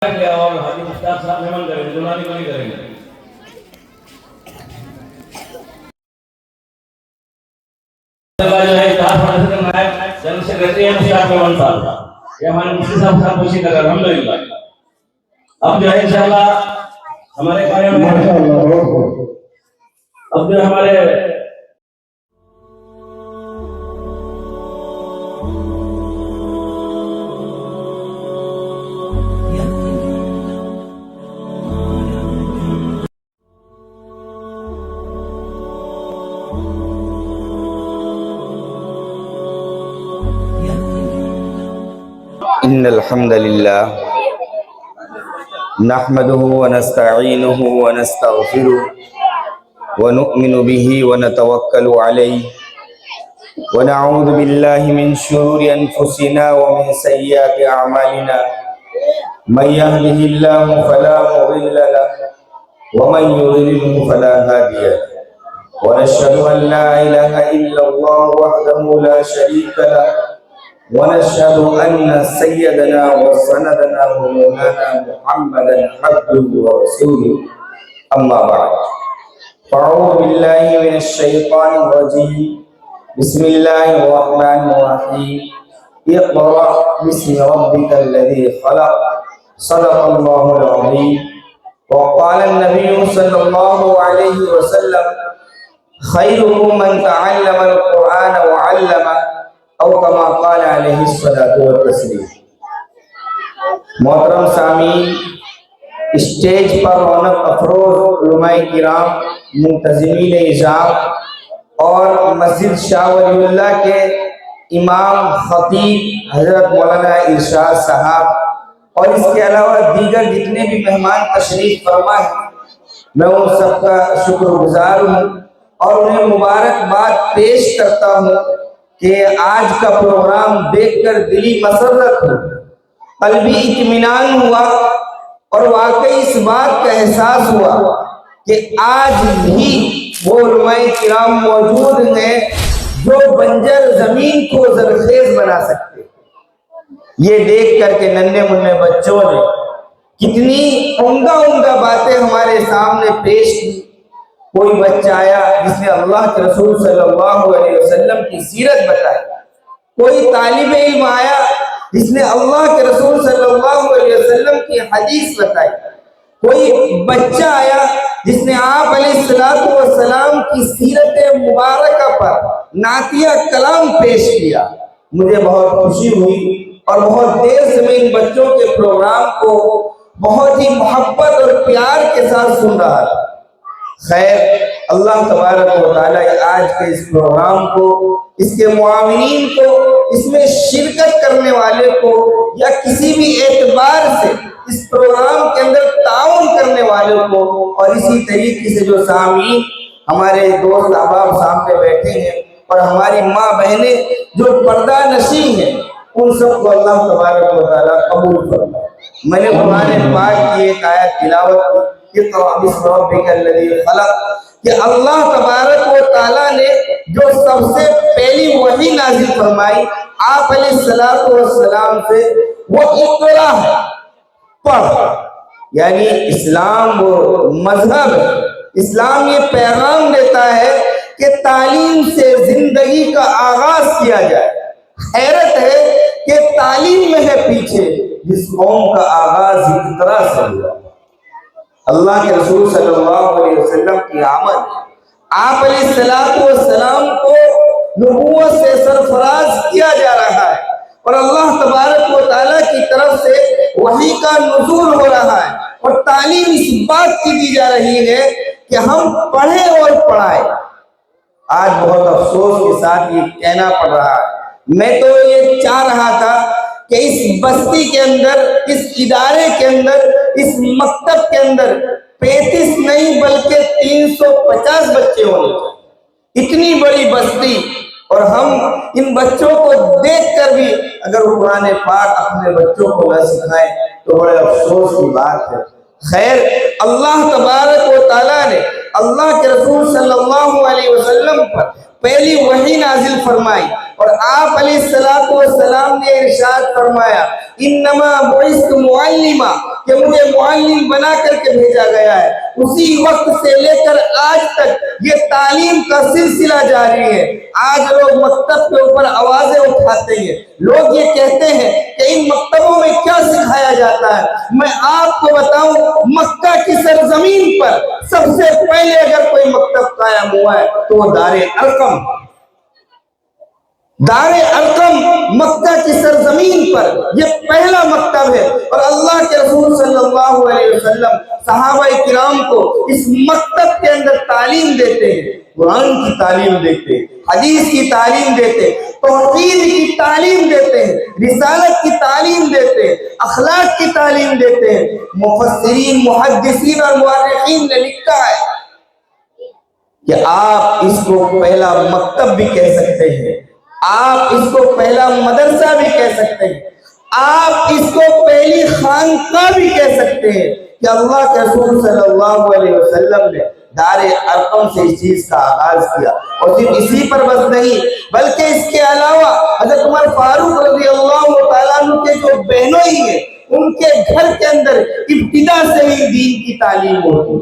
اور حاجی مشتاق صاحب مہمان کریں گے، دلہانی کو نہیں کریں گے۔ جو ہے اتحاد فاؤنڈیشن کا نائب جنرل سیکرٹری ہے مشتاق مہمان صاحب، یہ ہمارے مفتی صاحب صاحب کوشش کر رہے ہیں الحمدللہ۔ اب جو ہے انشاءاللہ ہمارے قائم میں اب جو ہمارے إن الحمد لله نحمده ونستعينه ونستغفره ونؤمن به ونتوكل عليه ونعوذ بالله من شرور أنفسنا ومن سيئات أعمالنا من يهده الله فلا مضل له ومن يضلله فلا هادي له ونشهد أن لا إله إلا الله وحده لا شريك له ونشهد أن سيدنا وسندنا ومولانا محمدا عبده ورسوله أما بعد فأعوذ بالله من الشيطان الرجيم بسم الله الرحمن الرحيم اقرأ باسم ربك الذي خلق صدق الله العظيم وقال النبي صلى الله عليه وسلم خيركم من تعلم القرآن وعلمه او کما قال علیہ الصلوۃ والتسلیم۔ محترم سامعین، اسٹیج پر رونق افروز علماء کرام، منتظمین نظام اور مسجد شاہ ولی اللہ کے امام خطیب حضرت مولانا ارشاد صاحب اور اس کے علاوہ دیگر جتنے بھی مہمان تشریف فرما ہیں، میں ان سب کا شکر گزار ہوں اور انہیں مبارکباد پیش کرتا ہوں کہ آج کا پروگرام دیکھ کر دلی مسرت ہو، قلبی اطمینان ہوا اور واقعی اس بات کا احساس ہوا کہ آج بھی وہ علماء کرام موجود ہیں جو بنجر زمین کو زرخیز بنا سکتے۔ یہ دیکھ کر کے ننھے منھے بچوں نے کتنی عمدہ باتیں ہمارے سامنے پیش کی۔ کوئی بچہ آیا جس نے اللہ کے رسول صلی اللہ علیہ وسلم کی سیرت بتائی، کوئی طالب علم آیا جس نے اللہ کے رسول صلی اللہ علیہ وسلم کی حدیث بتائی، کوئی بچہ آیا جس نے آپ علیہ السلام کی سیرت مبارکہ پر نعتیہ کلام پیش کیا۔ مجھے بہت خوشی ہوئی اور بہت دیر سے میں ان بچوں کے پروگرام کو بہت ہی محبت اور پیار کے ساتھ سن رہا تھا۔ خیر، اللہ تبارک و تعالیٰ آج کے اس پروگرام کو، اس کے معاونین کو، اس میں شرکت کرنے والے کو یا کسی بھی اعتبار سے اس پروگرام کے اندر تعاون کرنے والے کو، اور اسی طریقے سے جو سامعین ہمارے دوست احباب سامنے بیٹھے ہیں اور ہماری ماں بہنیں جو پردہ نشین ہیں، ان سب کو اللہ تبارک و تعالیٰ قبول فرمائے۔ میں نے قرآن پاک کی ایک آیت تلاوت کی، اقرأ باسم ربک الذی خلق، کہ اللہ تبارک و تعالیٰ نے جو سب سے پہلی وحی نازل فرمائی آپ علیہ السلام سے، وہ اقرأ ہے، پڑھ۔ یعنی اسلام وہ مذہب ہے، اسلام یہ پیغام دیتا ہے کہ تعلیم سے زندگی کا آغاز کیا جائے۔ حیرت ہے کہ تعلیم میں ہے پیچھے جس قوم کا آغاز اقرأ سے ہوا۔ اللہ کے رسول صلی اللہ علیہ وسلم کی آمد، آپ علیہ السلام کو نبوت سے سرفراز کیا جا رہا ہے اور اللہ تبارک و تعالیٰ کی طرف سے وحی کا نزول ہو رہا ہے، اور تعلیم اس بات کی دی جا رہی ہے کہ ہم پڑھیں اور پڑھائیں۔ آج بہت افسوس کے ساتھ یہ کہنا پڑ رہا ہے، میں تو یہ چاہ رہا تھا کہ اس بستی کے اندر، اس ادارے کے اندر، اس مکتب کے اندر 35 نہیں بلکہ 350 بچے ہونے چاہیے۔ اتنی بڑی بستی، اور ہم ان بچوں کو دیکھ کر بھی اگر قرآن پاک اپنے بچوں کو نہ سکھائیں تو بڑے افسوس کی بات ہے۔ خیر، اللہ تبارک و تعالیٰ نے اللہ کے رسول صلی اللہ علیہ وسلم پر پہلی وحی نازل فرمائی اور آپ علیہ السلام نے ارشاد فرمایا انما بعثت معلما کہ مجھے معلم بنا کر کے بھیجا گیا ہے، اسی وقت سے لے کر آج تک یہ تعلیم کا سلسلہ جاری ہے۔ آج لوگ مکتب کے اوپر آوازیں اٹھاتے ہیں، لوگ یہ کہتے ہیں کہ ان مکتبوں میں کیا سکھایا جاتا ہے۔ میں آپ کو بتاؤں، مکہ کی سرزمین پر سب سے پہلے اگر کوئی مکتب قائم ہوا ہے تو وہ دار ارقم، دار ارقم مکہ کی سرزمین پر یہ پہلا مکتب ہے، اور اللہ کے رسول صلی اللہ علیہ وسلم صحابہ کرام کو اس مکتب کے اندر تعلیم دیتے ہیں، قرآن کی تعلیم دیتے ہیں، حدیث کی تعلیم دیتے ہیں، توحید کی تعلیم دیتے ہیں، رسالت کی تعلیم دیتے ہیں، اخلاق کی تعلیم دیتے ہیں۔ مفسرین، محدثین اور مورخین نے لکھا ہے کہ آپ اس کو پہلا مکتب بھی کہہ سکتے ہیں، آپ اس کو پہلا مدرسہ بھی کہہ سکتے ہیں، آپ اس کو پہلی خانقاہ بھی کہہ سکتے ہیں، کہ اللہ کے رسول صلی اللہ علیہ وسلم نے دار ارقم سے اس چیز کا آغاز کیا۔ اور صرف اسی پر بس نہیں، بلکہ اس کے علاوہ حضرت عمر فاروق رضی اللہ تعالیٰ عنہ کے جو بہنوئی ہیں، ان کے گھر کے اندر ابتدا سے ہی دین کی تعلیم ہوتی۔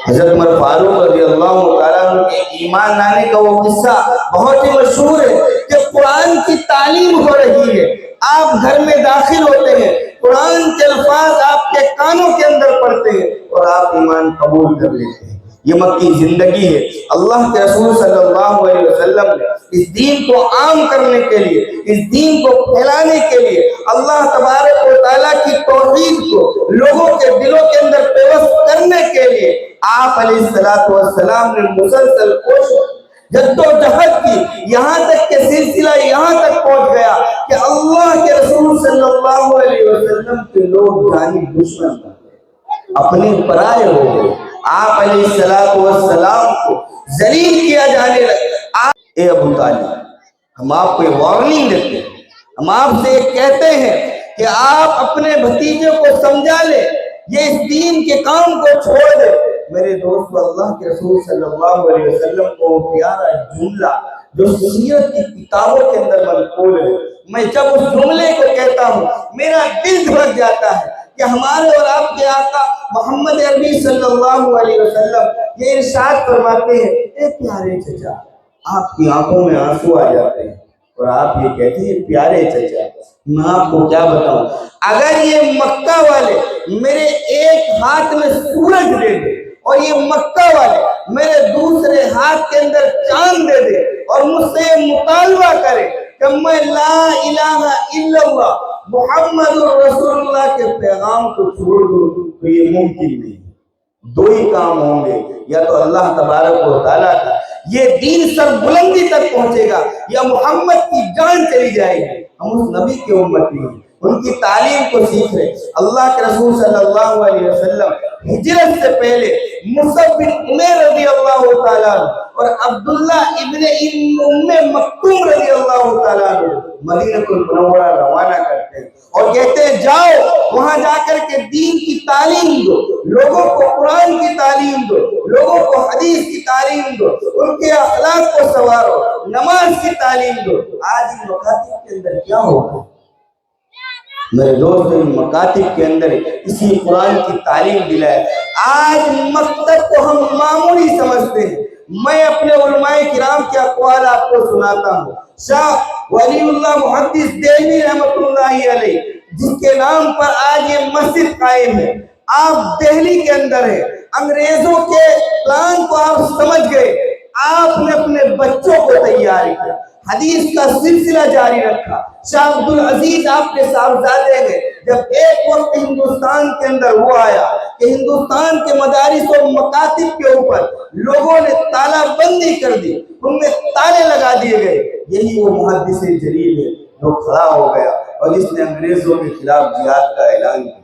حضرت عمر فاروق رضی اللہ تعالیٰ عنہ کے ایمان لانے کا وہ قصہ بہت ہی مشہور ہے کہ قرآن کی تعلیم ہو رہی ہے، آپ گھر میں داخل ہوتے ہیں، قرآن کے الفاظ آپ کے کانوں کے اندر پڑتے ہیں اور آپ ایمان قبول کر لیتے ہیں۔ یہ مکی زندگی ہے۔ اللہ کے رسول صلی اللہ علیہ وسلم نے اس دین کو عام کرنے کے لیے، اس دین کو پھیلانے کے لیے، اللہ تبارک و تعالیٰ کی توحید کو لوگوں کے دلوں کے اندر پیوست کرنے کے لیے آپ علیہ السلام نے مسلسل کوشش، جد و جہد کی، یہاں تک کہ سلسلہ یہاں تک پہنچ گیا کہ اللہ کے رسول صلی اللہ علیہ وسلم کے لوگ جانی دشمن بن گئے، اپنے پرائے ہو گئے، آپ علیہ السلام کو ذلیل کیا جانے لگا۔ اے ابو طالب، ہم آپ کو وارننگ دیتے ہیں، ہم آپ سے کہتے ہیں کہ آپ اپنے بھتیجے کو سمجھا لے، یہ اس دین کے کام کو چھوڑ دے۔ میرے دوست، اللہ کے رسول صلی اللہ علیہ وسلم کو پیارا جملہ جو سیرت کی کتابوں کے اندر منقول ہے، میں جب اس جملے کو کہتا ہوں میرا دل دھڑک جاتا ہے کہ ہمارے اور آپ کے آقا محمد عربی صلی اللہ علیہ وسلم یہ ارشاد فرماتے ہیں، اے پیارے چچا، آپ کی آنکھوں میں آنسو آ جاتے ہیں اور آپ یہ کہتے ہیں پیارے چچا۔ میں آپ کو کیا بتاؤں، اگر یہ مکہ والے میرے ایک ہاتھ میں سورج دے دے اور یہ مکہ والے میرے دوسرے ہاتھ کے اندر چاند دے دے اور مجھ سے مطالبہ کرے کہ میں لا الہ الا اللہ محمد رسول اللہ کے پیغام کو چھوڑ دوں، تو یہ ممکن نہیں۔ دو ہی کام ہوں گے، یا تو اللہ تبارک و تعالیٰ کا یہ دین سر بلندی تک پہنچے گا، یا محمد کی جان چلی جائے گی۔ ہم اس نبی کی امتی ہیں، ان کی تعلیم کو سیکھ رہے۔ اللہ کے رسول صلی اللہ علیہ وسلم ہجرت سے پہلے مصعب بن عمیر رضی اللہ تعالیٰ اور عبداللہ ابن ام مکتوم رضی اللہ تعالیٰ مدینہ المنورہ روانہ کرتے ہیں اور کہتے ہیں جاؤ وہاں جا کر کے دین کی تعلیم دو، لوگوں کو قرآن کی تعلیم دو، لوگوں کو حدیث کی تعلیم دو، ان کے اخلاق کو سنوارو، نماز کی تعلیم دو۔ آج ان مکاتب کے اندر کیا ہوگا میرے دوست، ان مکاتب کے اندر اسی قرآن کی تعلیم دلائے۔ آج مکتب کو ہم معمولی سمجھتے ہیں۔ میں اپنے علماء کرام کے اقوال آپ کو سناتا ہوں۔ شاہ ولی اللہ محدث دہلوی رحمۃ اللہ علیہ، جس کے نام پر آج یہ مسجد قائم ہے، آپ دہلی کے اندر ہے، انگریزوں کے پلان کو آپ سمجھ گئے، آپ نے اپنے بچوں کو تیار کیا، حدیث کا سلسلہ جاری رکھا۔ شاہ عبدالعزیز آپ کے صاحبزادے ہیں، جب ایک وقت ہندوستان کے اندر وہ آیا کہ ہندوستان کے مدارس و مکاتب کے اوپر لوگوں نے تالا بندی کر دی، ان میں تالے لگا دیے گئے، یہی وہ محدث جلیل ہے جو کھڑا ہو گیا اور جس نے انگریزوں کے خلاف جہاد کا اعلان کیا۔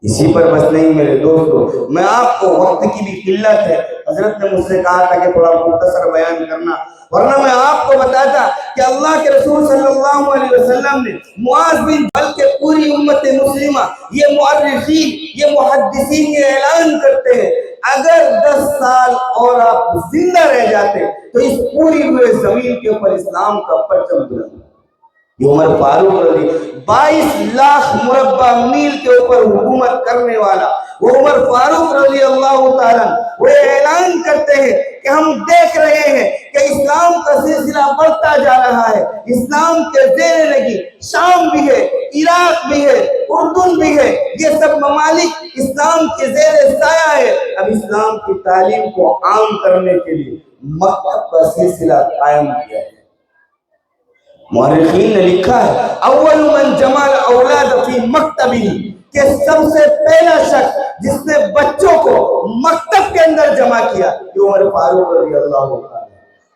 اسی پر بس نہیں میرے دوستو، میں آپ کو وقت کی بھی قلت ہے، حضرت نے مجھ سے کہا تھا کہ تھوڑا مختصر بیان کرنا، ورنہ میں آپ کو بتاتا کہ اللہ کے رسول صلی اللہ علیہ وسلم نے معاذ بن بلکہ پوری امت مسلمہ، یہ مؤرخین، یہ محدثین یہ اعلان کرتے ہیں اگر 10 سال اور آپ زندہ رہ جاتے تو اس پوری ہوئے زمین کے اوپر اسلام کا پرچم بلند۔ یہ عمر فاروق رضی 22 لاکھ مربع میل کے اوپر حکومت کرنے والا وہ عمر فاروق رضی اللہ تعالیٰ وہ اعلان کرتے ہیں کہ ہم دیکھ رہے ہیں کہ اسلام کا سلسلہ بڑھتا جا رہا ہے، اسلام کے زیر لگی شام بھی ہے، عراق بھی ہے، اردن بھی ہے، یہ سب ممالک اسلام کے زیر سایہ ہے۔ اب اسلام کی تعلیم کو عام کرنے کے لیے مکتب کا سلسلہ قائم کیا ہے۔ مورخین نے لکھا ہے اول من جمع الاولاد فی مکتبی، کہ سب سے پہلا شخص جس نے بچوں کو مکتب کے اندر جمع کیا یہ عمر فاروق رضی اللہ عنہ۔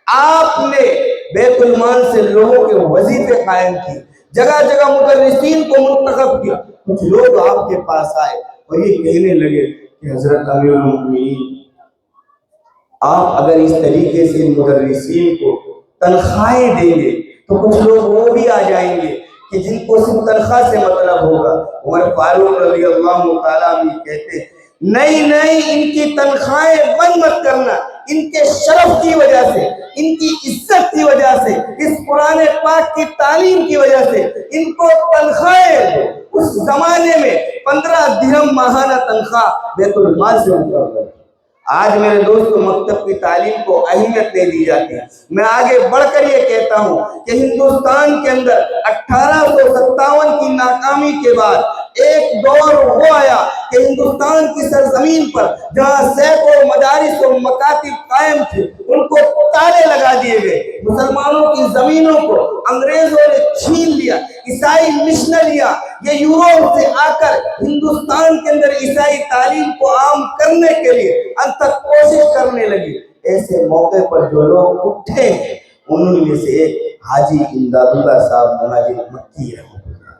آپ نے بیت المال سے لوگوں کے وظیفے قائم کی، جگہ جگہ مدرسین کو منتخب کیا۔ کچھ لوگ آپ کے پاس آئے اور یہ کہنے لگے کہ حضرت امیر المؤمنین آپ اگر اس طریقے سے مدرسین کو تنخواہیں دیں گے تو کچھ لوگ وہ بھی آ جائیں گے کہ جن کو صرف تنخواہ سے مطلب ہوگا۔ عمر فاروق رضی اللہ تعالیٰ عنہ کہتے ہیں نہیں ان کی تنخواہیں بند مت کرنا، ان کے شرف کی وجہ سے، ان کی عزت کی وجہ سے، اس قرآن پاک کی تعلیم کی وجہ سے ان کو تنخواہیں دو۔ اس زمانے میں 15 درہم ماہانہ تنخواہ بیت المال سے مقرر ہے۔ آج میرے دوستو مکتب کی تعلیم کو اہمیت نہیں دی جاتی ہے۔ میں آگے بڑھ کر یہ کہتا ہوں کہ ہندوستان کے اندر 1857 کی ناکامی کے بعد ایک دور وہ آیا کہ ہندوستان کی سرزمین پر جہاں سینکڑوں مدارس و مکاتب قائم تھے ان کو تالے لگا دیے گئے۔ مسلمانوں کی زمینوں کو انگریزوں نے چھین لیا۔ عیسائی مشنریاں یہ یوروپ سے آ کر ہندوستان کے اندر عیسائی تعلیم کو عام کرنے کے لیے تک کوشش کرنے لگی۔ ایسے موقع پر جو لوگ اٹھے انہوں میں سے ایک حاجی امداد اللہ صاحب مہاجر مکی رحمۃ اللہ۔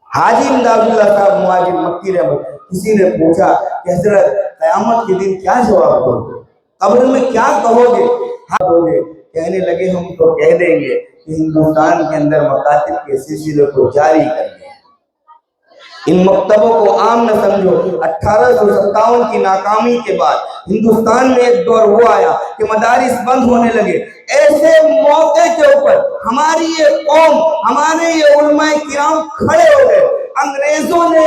حاجی امداد اللہ صاحب مہاجر مکی رحمۃ اللہ، کسی نے پوچھا کہ حضرت قیامت کے دن کیا جواب دو گے، قبر میں کیا کہو گے؟ کہنے لگے ہم تو کہہ دیں گے کہ ہندوستان کے اندر مکاتب کے سلسلے کو جاری کر دیں، ان مکتبوں کو عام نہ سمجھو۔ 1857 کی ناکامی کے بعد ہندوستان میں ایک دور وہ آیا کہ مدارس بند ہونے لگے۔ ایسے موقع کے اوپر ہماری یہ قوم، ہمارے یہ علماء کرام کھڑے ہو گئے۔ انگریزوں نے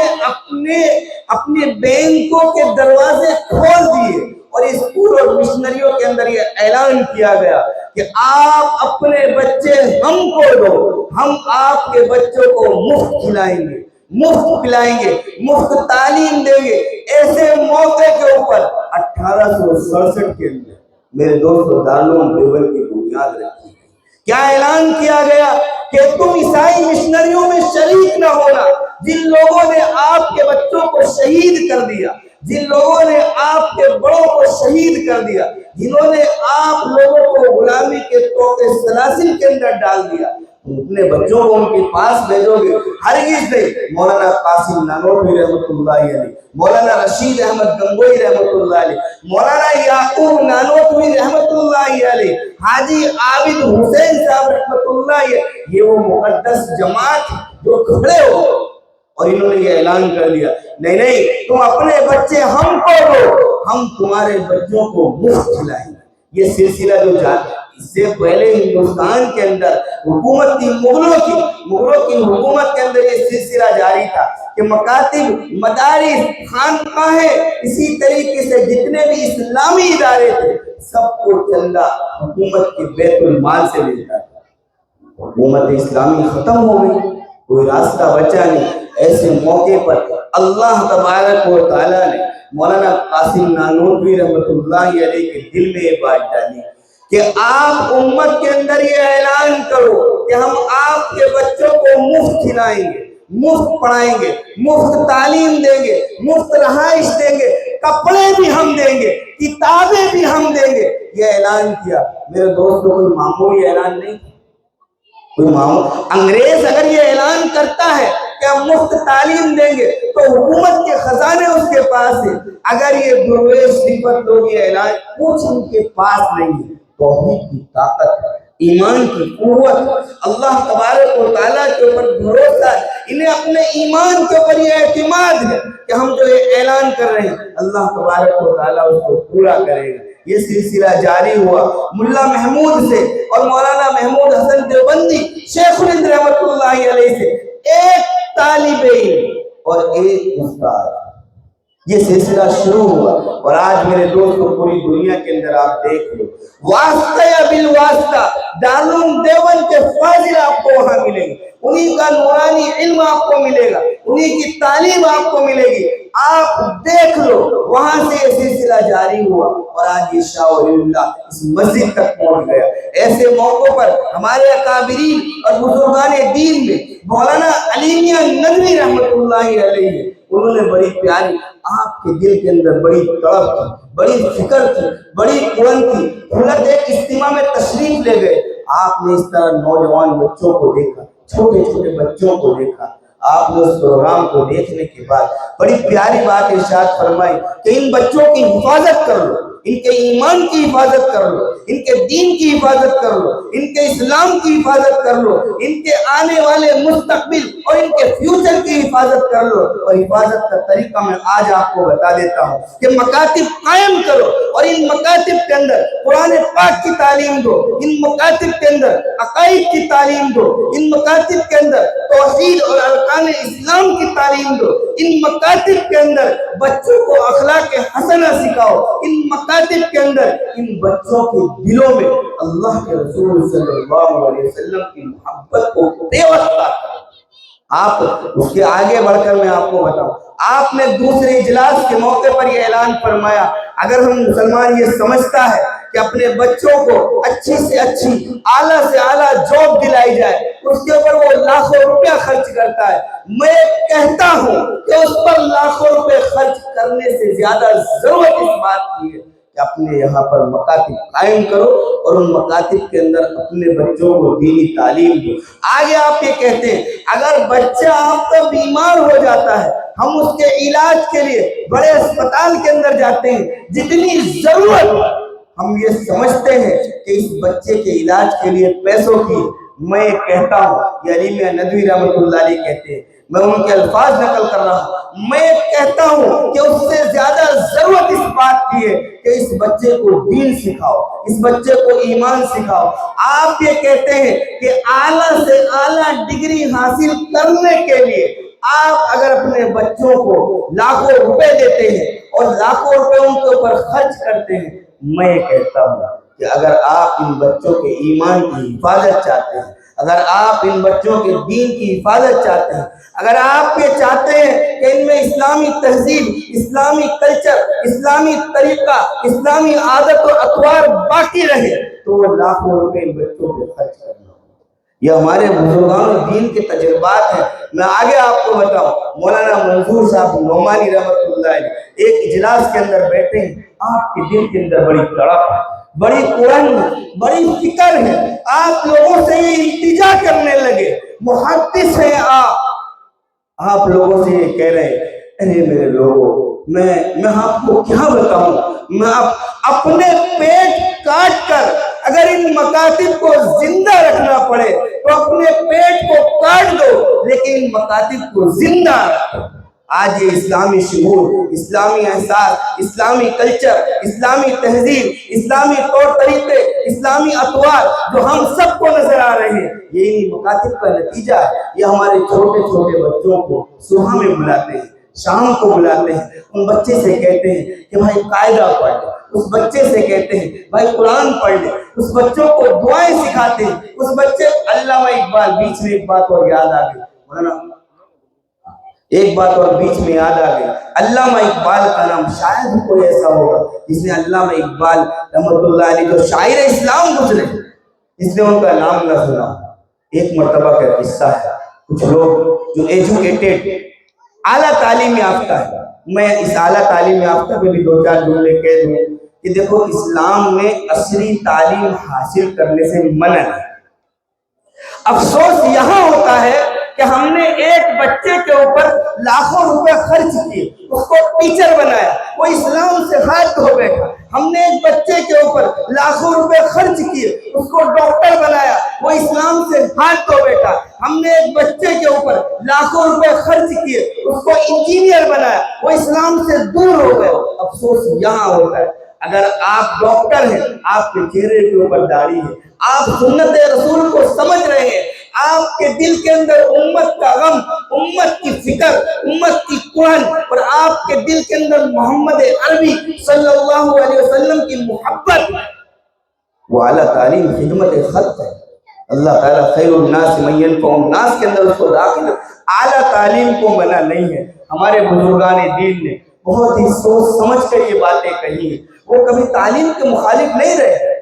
اپنے بینکوں کے دروازے کھول دیے اور اسکول اور مشنریوں کے اندر یہ اعلان کیا گیا کہ آپ اپنے بچے ہم کو دو، ہم آپ کے بچوں کو مفت کھلائیں گے، مفت پلائیں گے، مفت تعلیم دیں گے۔ ایسے موقع کے اوپر 1867 کے اندر میرے دوستو دارالعلوم دیوبند کی بنیاد رکھی گئی۔ کیا اعلان کیا گیا کہ تم عیسائی مشنریوں میں شریک نہ ہونا۔ جن لوگوں نے آپ کے بچوں کو شہید کر دیا، جن لوگوں نے آپ کے بڑوں کو شہید کر دیا، جنہوں نے آپ لوگوں کو غلامی کے طوق سلاسل کے اندر ڈال دیا، اپنے بچوں کو ان کے پاس بھیجو گے؟ ہرگز نہیں۔ مولانا قاسم نانوتوی رحمۃ اللہ علیہ، مولانا رشید احمد گنگوئی رحمۃ اللہ علیہ، مولانا یعقوب نانوتوی رحمۃ اللہ علیہ، حاجی عابد حسین صاحب رحمۃ اللہ علیہ، یہ وہ مقدس جماعت جو کھڑے ہو اور انہوں نے یہ اعلان کر دیا نہیں تم اپنے بچے ہم کو دو، ہم تمہارے بچوں کو مفت کھلائیں گے۔ یہ سلسلہ جو اس سے پہلے ہندوستان کے اندر حکومت تھی مغلوں کی حکومت کے اندر یہ سلسلہ جاری تھا کہ مکاتب، مدارس، خانقاہیں، اسی طریقے سے جتنے بھی اسلامی ادارے تھے سب کو چندہ حکومت کے بیت المال سے ملتا تھا۔ حکومت اسلامی ختم ہو گئی، کوئی راستہ بچا نہیں۔ ایسے موقع پر اللہ تبارک و تعالیٰ نے مولانا قاسم نانوتوی رحمۃ اللہ علیہ کے دل میں یہ بات ڈالی کہ آپ امت کے اندر یہ اعلان کرو کہ ہم آپ کے بچوں کو مفت کھلائیں گے، مفت پڑھائیں گے، مفت تعلیم دیں گے، مفت رہائش دیں گے، کپڑے بھی ہم دیں گے، کتابیں بھی ہم دیں گے۔ یہ اعلان کیا میرے دوستوں، کوئی معمولی اعلان نہیں، کوئی انگریز اگر یہ اعلان کرتا ہے کہ ہم مفت تعلیم دیں گے تو حکومت کے خزانے اس کے پاس ہیں۔ اگر یہ درویش صفت لوگ یہ اعلان کچھ ان کے پاس نہیں ہے، توحید کی طاقت ہے، ایمان کی قوت، اللہ تبارک و تعالیٰ کے اوپر بھروسہ ہے، انہیں اپنے ایمان کے اوپر یہ اعتماد ہے کہ ہم جو یہ اعلان کر رہے ہیں اللہ تبارک و تعالیٰ اس کو پورا کرے گا۔ یہ سلسلہ جاری ہوا ملا محمود سے اور مولانا محمود حسن دیوبندی شیخ الہند رحمۃ اللہ علیہ سے، ایک طالب علم اور ایک استاد، یہ سلسلہ شروع ہوا۔ اور آج میرے دوستوں پوری دنیا کے اندر آپ دیکھ لو، واسطہ یا بالواسطہ دارالعلوم دیوبند کے فاضل آپ کو وہاں ملیں گے، انہی کا نورانی علم آپ کو ملے گا، انہی کی تعلیم آپ کو ملے گی۔ آپ دیکھ لو وہاں سے یہ سلسلہ جاری ہوا اور آج یہ شاہ ولی اللہ اس مسجد تک پہنچ گیا۔ ایسے موقع پر ہمارے اکابرین اور بزرگان دین میں مولانا علی میاں ندوی رحمۃ اللہ علیہ، انہوں نے بڑی پیاری، آپ کے دل کے اندر بڑی تڑپ تھی، بڑی فکر تھی، بڑی قرن تھی، حضرت ایک اجتماع میں تشریف لے گئے۔ آپ نے اس طرح نوجوان بچوں کو دیکھا، چھوٹے چھوٹے بچوں کو دیکھا، آپ نے اس پروگرام کو دیکھنے کے بعد بڑی پیاری بات ارشاد فرمائی کہ ان بچوں کی حفاظت کر لو، ان کے ایمان کی حفاظت کر لو، ان کے دین کی حفاظت کر لو، ان کے اسلام کی حفاظت کر لو، ان کے آنے والے مستقبل اور ان کے فیوچر کی حفاظت کر لو۔ اور حفاظت کا طریقہ میں آج آپ کو بتا دیتا ہوں کہ مکاتب قائم کرو اور ان مکاتب کے اندر قرآن پاک کی تعلیم دو، ان مکاتب کے اندر عقائد کی تعلیم دو، ان مکاتب کے اندر توحید اور ارکان اسلام کی تعلیم دو، ان مکاتب کے اندر بچوں کو اخلاق حسنہ سکھاؤ، ان مکاتب کے اندر ان بچوں کے دلوں میں اللہ کے رسول صلی اللہ علیہ وسلم کی محبت کو پیوستہ کرو۔ آپ اس کے آگے بڑھ کر میں آپ کو بتاؤں، آپ نے دوسرے اجلاس کے موقع پر یہ اعلان فرمایا، اگر ہم مسلمان یہ سمجھتا ہے کہ اپنے بچوں کو اچھی سے اچھی اعلیٰ سے اعلیٰ جاب دلائی جائے، اس کے اوپر وہ لاکھوں روپیہ خرچ کرتا ہے، میں کہتا ہوں کہ اس پر لاکھوں روپے خرچ کرنے سے زیادہ ضرورت اس بات کی ہے کہ اپنے یہاں پر مکاتب قائم کرو اور ان مکاتب کے اندر اپنے بچوں کو دینی تعلیم دو۔ آگے آپ یہ کہتے ہیں اگر بچہ آپ کا بیمار ہو جاتا ہے، ہم اس کے علاج کے لیے بڑے اسپتال کے اندر جاتے ہیں، جتنی ضرورت ہم یہ سمجھتے ہیں کہ اس بچے کے علاج کے لیے پیسوں کی، میں کہتا ہوں یہ علی میاں ندوی رحمۃ اللہ علیہ کہتے ہیں، میں ان کے الفاظ نقل کر رہا ہوں، میں کہتا ہوں کہ اس سے زیادہ ضرورت اس بات کی ہے کہ اس بچے کو دین سکھاؤ، اس بچے کو ایمان سکھاؤ۔ آپ یہ کہتے ہیں کہ اعلیٰ سے اعلیٰ ڈگری حاصل کرنے کے لیے آپ اگر اپنے بچوں کو لاکھوں روپے دیتے ہیں اور لاکھوں روپے ان کے اوپر خرچ کرتے ہیں، میں کہتا ہوں کہ اگر آپ ان بچوں کے ایمان کی حفاظت چاہتے ہیں، اگر آپ ان بچوں کے دین کی حفاظت چاہتے ہیں، اگر آپ یہ چاہتے ہیں کہ ان میں اسلامی تہذیب، اسلامی کلچر، اسلامی طریقہ، اسلامی عادت و اطوار باقی رہے، تو وہ لاکھوں روپے ان بچوں پہ خرچ کرنا۔ یہ ہمارے بزرگان دین کے تجربات ہیں۔ میں آگے آپ کو بتاؤں، مولانا منظور صاحب نعمانی رحمۃ اللہ علیہ ایک اجلاس کے اندر بیٹھے ہیں، آپ کے دل کے اندر بڑی تڑپ ہے، بڑی قرن ہے، بڑی فکر ہے، آپ لوگوں سے یہ التجا کرنے لگے، محدث ہیں آپ لوگوں سے یہ کہہ رہے ہیں، ارے میرے لوگوں، میں آپ کو کیا بتاؤں، میں اپنے پیٹ کاٹ کر اگر ان مکاتب کو زندہ رکھنا پڑے تو اپنے پیٹ کو کاٹ دو، لیکن ان مکاتب کو زندہ رکھو۔ آج یہ اسلامی شعور، اسلامی احساس، اسلامی کلچر، اسلامی تہذیب، اسلامی طور طریقے، اسلامی اطوار جو ہم سب کو نظر آ رہے ہیں، یہ انہی مکاتب کا نتیجہ ہے۔ یہ ہمارے چھوٹے چھوٹے بچوں کو صبح میں بلاتے ہیں، شام کو بلاتے ہیں، ان بچے سے کہتے ہیں کہ بھائی قاعدہ پڑھ لے، اس بچے سے کہتے ہیں بھائی قرآن پڑھ لے، اس بچوں کو دعائیں سکھاتے ہیں، اس بچے علامہ اقبال، بیچ میں ایک بات اور یاد آ گئی، ایک بات اور بیچ میں یاد آ گئی، علامہ اقبال کا نام شاید ہی کوئی ایسا ہوگا جس نے علامہ اقبال رحمۃ اللہ علیہ جو شاعر اسلام گزرے، جس نے ان کا نام نہ سنا۔ ایک مرتبہ کا قصہ ہے، کچھ لوگ جو ایجوکیٹڈ اعلیٰ تعلیم یافتہ ہے، میں اس اعلیٰ تعلیم یافتہ پہ بھی دو چار جملے کہہ دوں کہ دیکھو اسلام نے عصری تعلیم حاصل کرنے سے منع ہے۔ افسوس یہاں ہوتا ہے کہ ہم نے ایک بچے کے اوپر لاکھوں روپے خرچ کیے، اس کو ٹیچر بنایا، وہ اسلام سے ہاتھ دھو بیٹھا۔ ہم نے ایک بچے کے اوپر لاکھوں روپے خرچ کیے، اس کو ڈاکٹر بنایا، وہ اسلام سے ہاتھ دھو بیٹھا۔ ہم نے ایک بچے کے اوپر لاکھوں روپے خرچ کیے، اس کو انجینئر بنایا، وہ اسلام سے دور ہو گئے۔ افسوس یہاں ہوتا ہے۔ اگر آپ ڈاکٹر ہیں، آپ کے چہرے کے اوپر داڑھی ہے، آپ سنت رسول کو سمجھ رہے ہیں، آپ کے دل کے اندر امت کا غم، امت کی فکر، امت کی قرآن، اور آپ کے دل کے اندر محمد عربی صلی اللہ علیہ وسلم کی محبت، وہ اعلیٰ تعلیم خدمت خلق ہے۔ اللہ تعالیٰ خیر الناس من ينفع الناس کے اندر اس کو داخل ہے۔ اعلیٰ تعلیم کو منع نہیں ہے۔ ہمارے بزرگان دین نے بہت ہی سوچ سمجھ کر یہ باتیں کہی ہیں، وہ کبھی تعلیم کے مخالف نہیں رہے۔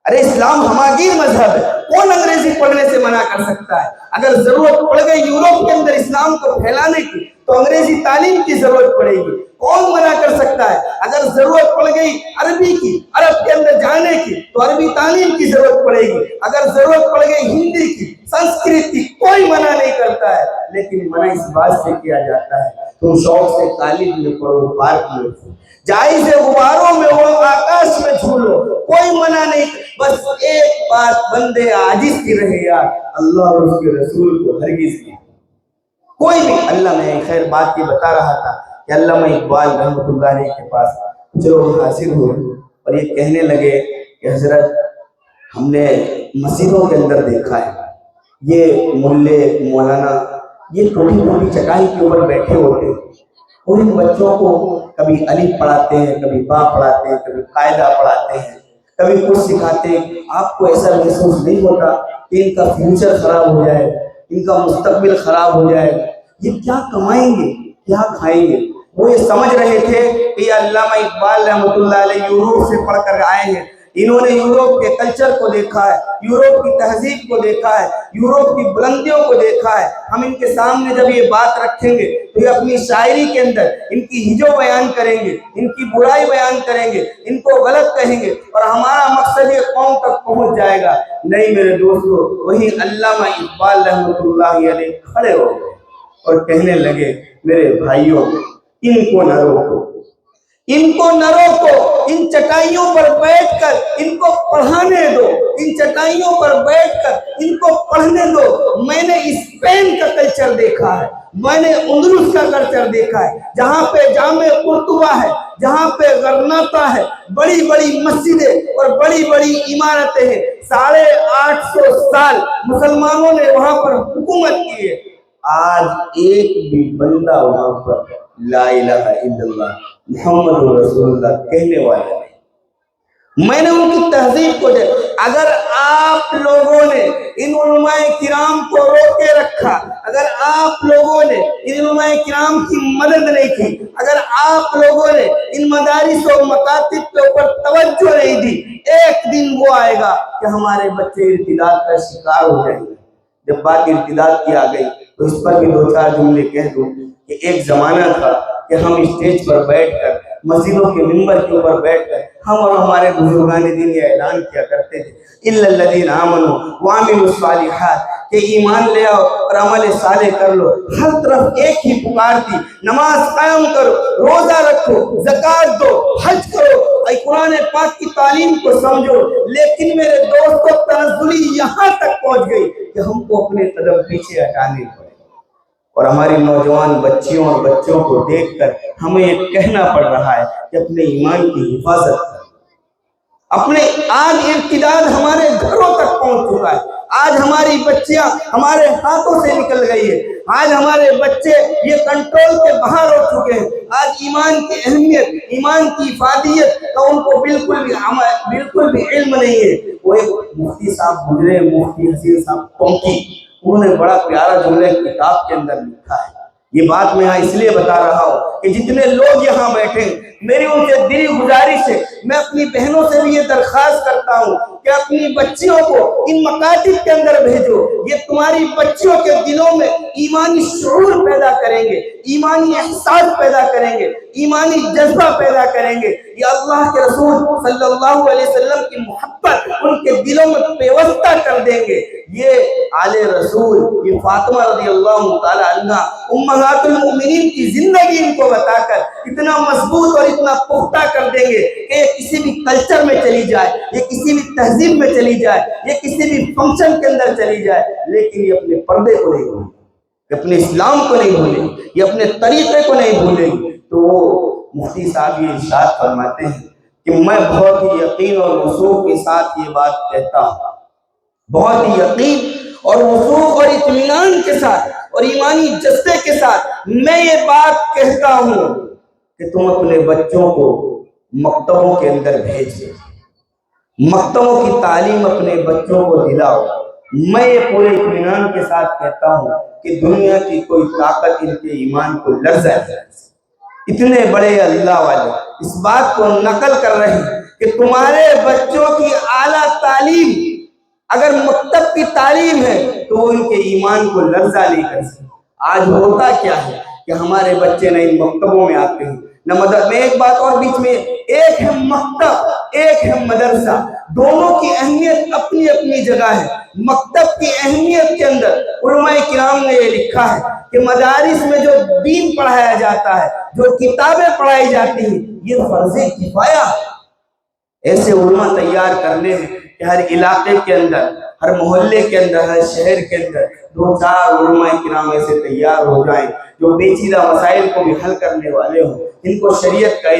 ارے اسلام ہماگیر مذہب ہے، کون انگریزی پڑھنے سے منع کر سکتا ہے؟ اگر ضرورت پڑ گئی یورپ کے اندر اسلام کو پھیلانے کی تو انگریزی تعلیم کی ضرورت پڑے گی، کون منع کر سکتا ہے؟ اگر ضرورت پڑ گئی عربی کی، عرب کے اندر جانے کی تو عربی تعلیم کی ضرورت پڑے گی، اگر ضرورت پڑ گئی ہندی کی، سنسکرت کی، کوئی منع نہیں کرتا ہے۔ لیکن منع اس بات سے کیا جاتا ہے تم شوق سے کالج میں پڑھو، پارک میں پڑھو، جائز غباروں میں اڑو، آکاش میں جھولو، کوئی منع نہیں۔ بس ایک بات بندے عاجز کی رہے یار، اللہ اور اس کے رسول کو ہرگز کی۔ کوئی بھی اللہ میں خیر بات یہ بتا رہا تھا کہ علامہ اقبال رحمۃ اللہ علیہ کے پاس جو حاضر ہوئے اور یہ کہنے لگے کہ حضرت ہم نے مسجدوں کے اندر دیکھا ہے یہ ملے مولانا یہ ٹوٹی ٹوٹی چٹائی کے اوپر بیٹھے ہوتے ہیں اور ان بچوں کو کبھی الف پڑھاتے ہیں، کبھی با پڑھاتے ہیں، کبھی قاعدہ پڑھاتے ہیں، کبھی کچھ سکھاتے ہیں۔ آپ کو ایسا محسوس نہیں ہوتا کہ ان کا فیوچر خراب ہو جائے، ان کا مستقبل خراب ہو جائے؟ یہ کیا کمائیں گے، کیا کھائیں گے؟ وہ یہ سمجھ رہے تھے کہ یہ علامہ اقبال رحمۃ اللہ علیہ یورپ سے پڑھ کر آئے ہیں، انہوں نے یورپ کے کلچر کو دیکھا ہے، یورپ کی تہذیب کو دیکھا ہے، یورپ کی بلندیوں کو دیکھا ہے۔ ہم ان کے سامنے جب یہ بات رکھیں گے تو یہ اپنی شاعری کے اندر ان کی ہجو بیان کریں گے، ان کی برائی بیان کریں گے، ان کو غلط کہیں گے اور ہمارا مقصد یہ قوم تک پہنچ جائے گا۔ نہیں میرے دوستو، وہی علامہ اقبال رحمۃ اللہ علیہ کھڑے ہو گئے اور کہنے لگے میرے بھائیوں ان کو نہ روکو، ان کو نہ روکو، ان چٹائیوں پر بیٹھ کر ان کو پڑھانے دو، ان چٹائیوں پر بیٹھ کر ان کو پڑھنے دو۔ میں نے اسپین کا کلچر دیکھا ہے، میں نے اندلس کا کلچر دیکھا ہے، جہاں پہ جامع قرطبہ ہے، جہاں پہ غرناطہ ہے، بڑی بڑی مسجدیں اور بڑی بڑی عمارتیں ہیں، 850 سال مسلمانوں نے وہاں پر حکومت کی ہے۔ آج ایک بھی بندہ وہاں پر لا الہ الا اللہ محمد رسول اللہ کہنے والا نہیں۔ میں نے ان کی تہذیب کو دیکھا۔ اگر آپ لوگوں نے ان علماء کرام کو روکے رکھا، اگر آپ لوگوں نے ان علماء کرام کی مدد نہیں کی، اگر آپ لوگوں نے ان مدارس و مکاتب کے اوپر توجہ نہیں دی، ایک دن وہ آئے گا کہ ہمارے بچے ارتداد کا شکار ہو جائیں گے۔ جب بات ارتداد کی آ گئی تو اس پر بھی 2-4 جملے کہہ دوں کہ ایک زمانہ تھا کہ ہم اسٹیج پر بیٹھ کر، مسجدوں کے منبر کے اوپر بیٹھ کر ہم اور ہمارے بزرگان دین یہ اعلان کیا کرتے تھے اِلَّا الَّذِينَ آمَنُوا وَعَمِلُوا الصَّالِحَاتِ کہ ایمان لے آؤ اور عمل صالح کر لو۔ ہر طرف ایک ہی پکار تھی، نماز قائم کرو، روزہ رکھو، زکوٰۃ دو، حج کرو، قرآن پاک کی تعلیم کو سمجھو۔ لیکن میرے دوستوں تنزلی یہاں تک پہنچ گئی کہ ہم کو اپنے قدم پیچھے ہٹانے پڑے اور ہماری نوجوان بچیوں اور بچوں کو دیکھ کر ہمیں یہ کہنا پڑ رہا ہے کہ اپنے ایمان کی حفاظت کریں۔ اپنے آج ارتداد ہمارے گھروں تک پہنچ چکا ہے، آج ہماری بچیاں ہمارے ہاتھوں سے نکل گئی ہے، آج ہمارے بچے یہ کنٹرول کے باہر ہو چکے ہیں۔ آج ایمان کی اہمیت، ایمان کی افادیت کا ان کو بالکل بھی علم نہیں ہے۔ وہ ایک مفتی صاحب گزرے، مفتی حسین صاحب ٹونکی، انہوں نے بڑا پیارا جملہ کتاب کے اندر لکھا ہے۔ یہ بات میں یہاں اس لیے بتا رہا ہوں کہ جتنے لوگ یہاں بیٹھے، میری ان سے دلی گزارش ہے، میں اپنی بہنوں سے بھی یہ درخواست کرتا ہوں کہ اپنی بچیوں کو ان مکاتب کے اندر بھیجو۔ یہ تمہاری بچیوں کے دلوں میں ایمانی شعور پیدا کریں گے، ایمانی احساس پیدا کریں گے، ایمانی جذبہ پیدا کریں گے۔ یہ اللہ کے رسول صلی اللہ علیہ وسلم کی محبت ان کے دلوں میں پیوستہ کر دیں گے۔ یہ آل رسول، یہ فاطمہ رضی اللہ تعالی عنہ امہات المؤمنین کی زندگی ان کو بتا کر اتنا مضبوط اور اتنا پختہ کر دیں گے کہ یہ کسی بھی کلچر میں چلی جائے، یہ کسی بھی تہذیب میں چلی جائے، یہ کسی بھی فنکشن کے اندر چلی جائے، لیکن یہ اپنے پردے کو نہیں بھولے گی، اپنے اسلام کو نہیں بھولے گی، یہ اپنے طریقے کو نہیں بھولے گی۔ تو وہ مفتی صاحب یہ ارشاد فرماتے ہیں کہ کہ میں بہت ہی یقین اور وثوق کے ساتھ یہ بات کہتا ہوں، بہت ہی یقین اور وثوق اور اطمینان کے ساتھ اور ایمانی جذبے کے ساتھ میں یہ بات کہتا ہوں کہ تم اپنے بچوں کو مکتبوں کے اندر بھیجو، مکتبوں کی تعلیم اپنے بچوں کو دلاؤ۔ میں یہ پورے اطمینان کے ساتھ کہتا ہوں کہ دنیا کی کوئی طاقت ان کے ایمان کو لرزہ نہیں۔ اتنے بڑے اللہ والے اس بات کو نقل کر رہے ہیں کہ تمہارے بچوں کی اعلیٰ تعلیم اگر مکتب کی تعلیم ہے تو وہ ان کے ایمان کو لرزہ نہیں کر سکتے۔ آج ہوتا کیا ہے کہ ہمارے بچے نہ ان مکتبوں میں آتے ہیں نہ مدرسہ میں۔ ایک بات اور بیچ میں، ایک ہے مکتب ایک ہے مدرسہ، دونوں کی اہمیت اپنی اپنی جگہ ہے۔ مکتب کی اہمیت کے اندر علماء کرام نے یہ لکھا ہے کہ مدارس میں جو دین پڑھایا جاتا ہے، جو کتابیں پڑھائی جاتی ہیں، یہ فرض کفایہ ہے۔ ایسے علماء تیار کرنے ہیں کہ ہر علاقے کے اندر، ہر محلے کے اندر، ہر شہر کے اندر 2-4 علماء کرام ایسے تیار ہو جائیں جو پیچیدہ مسائل کو بھی حل کرنے والے ہوں، ان کو شریعت کا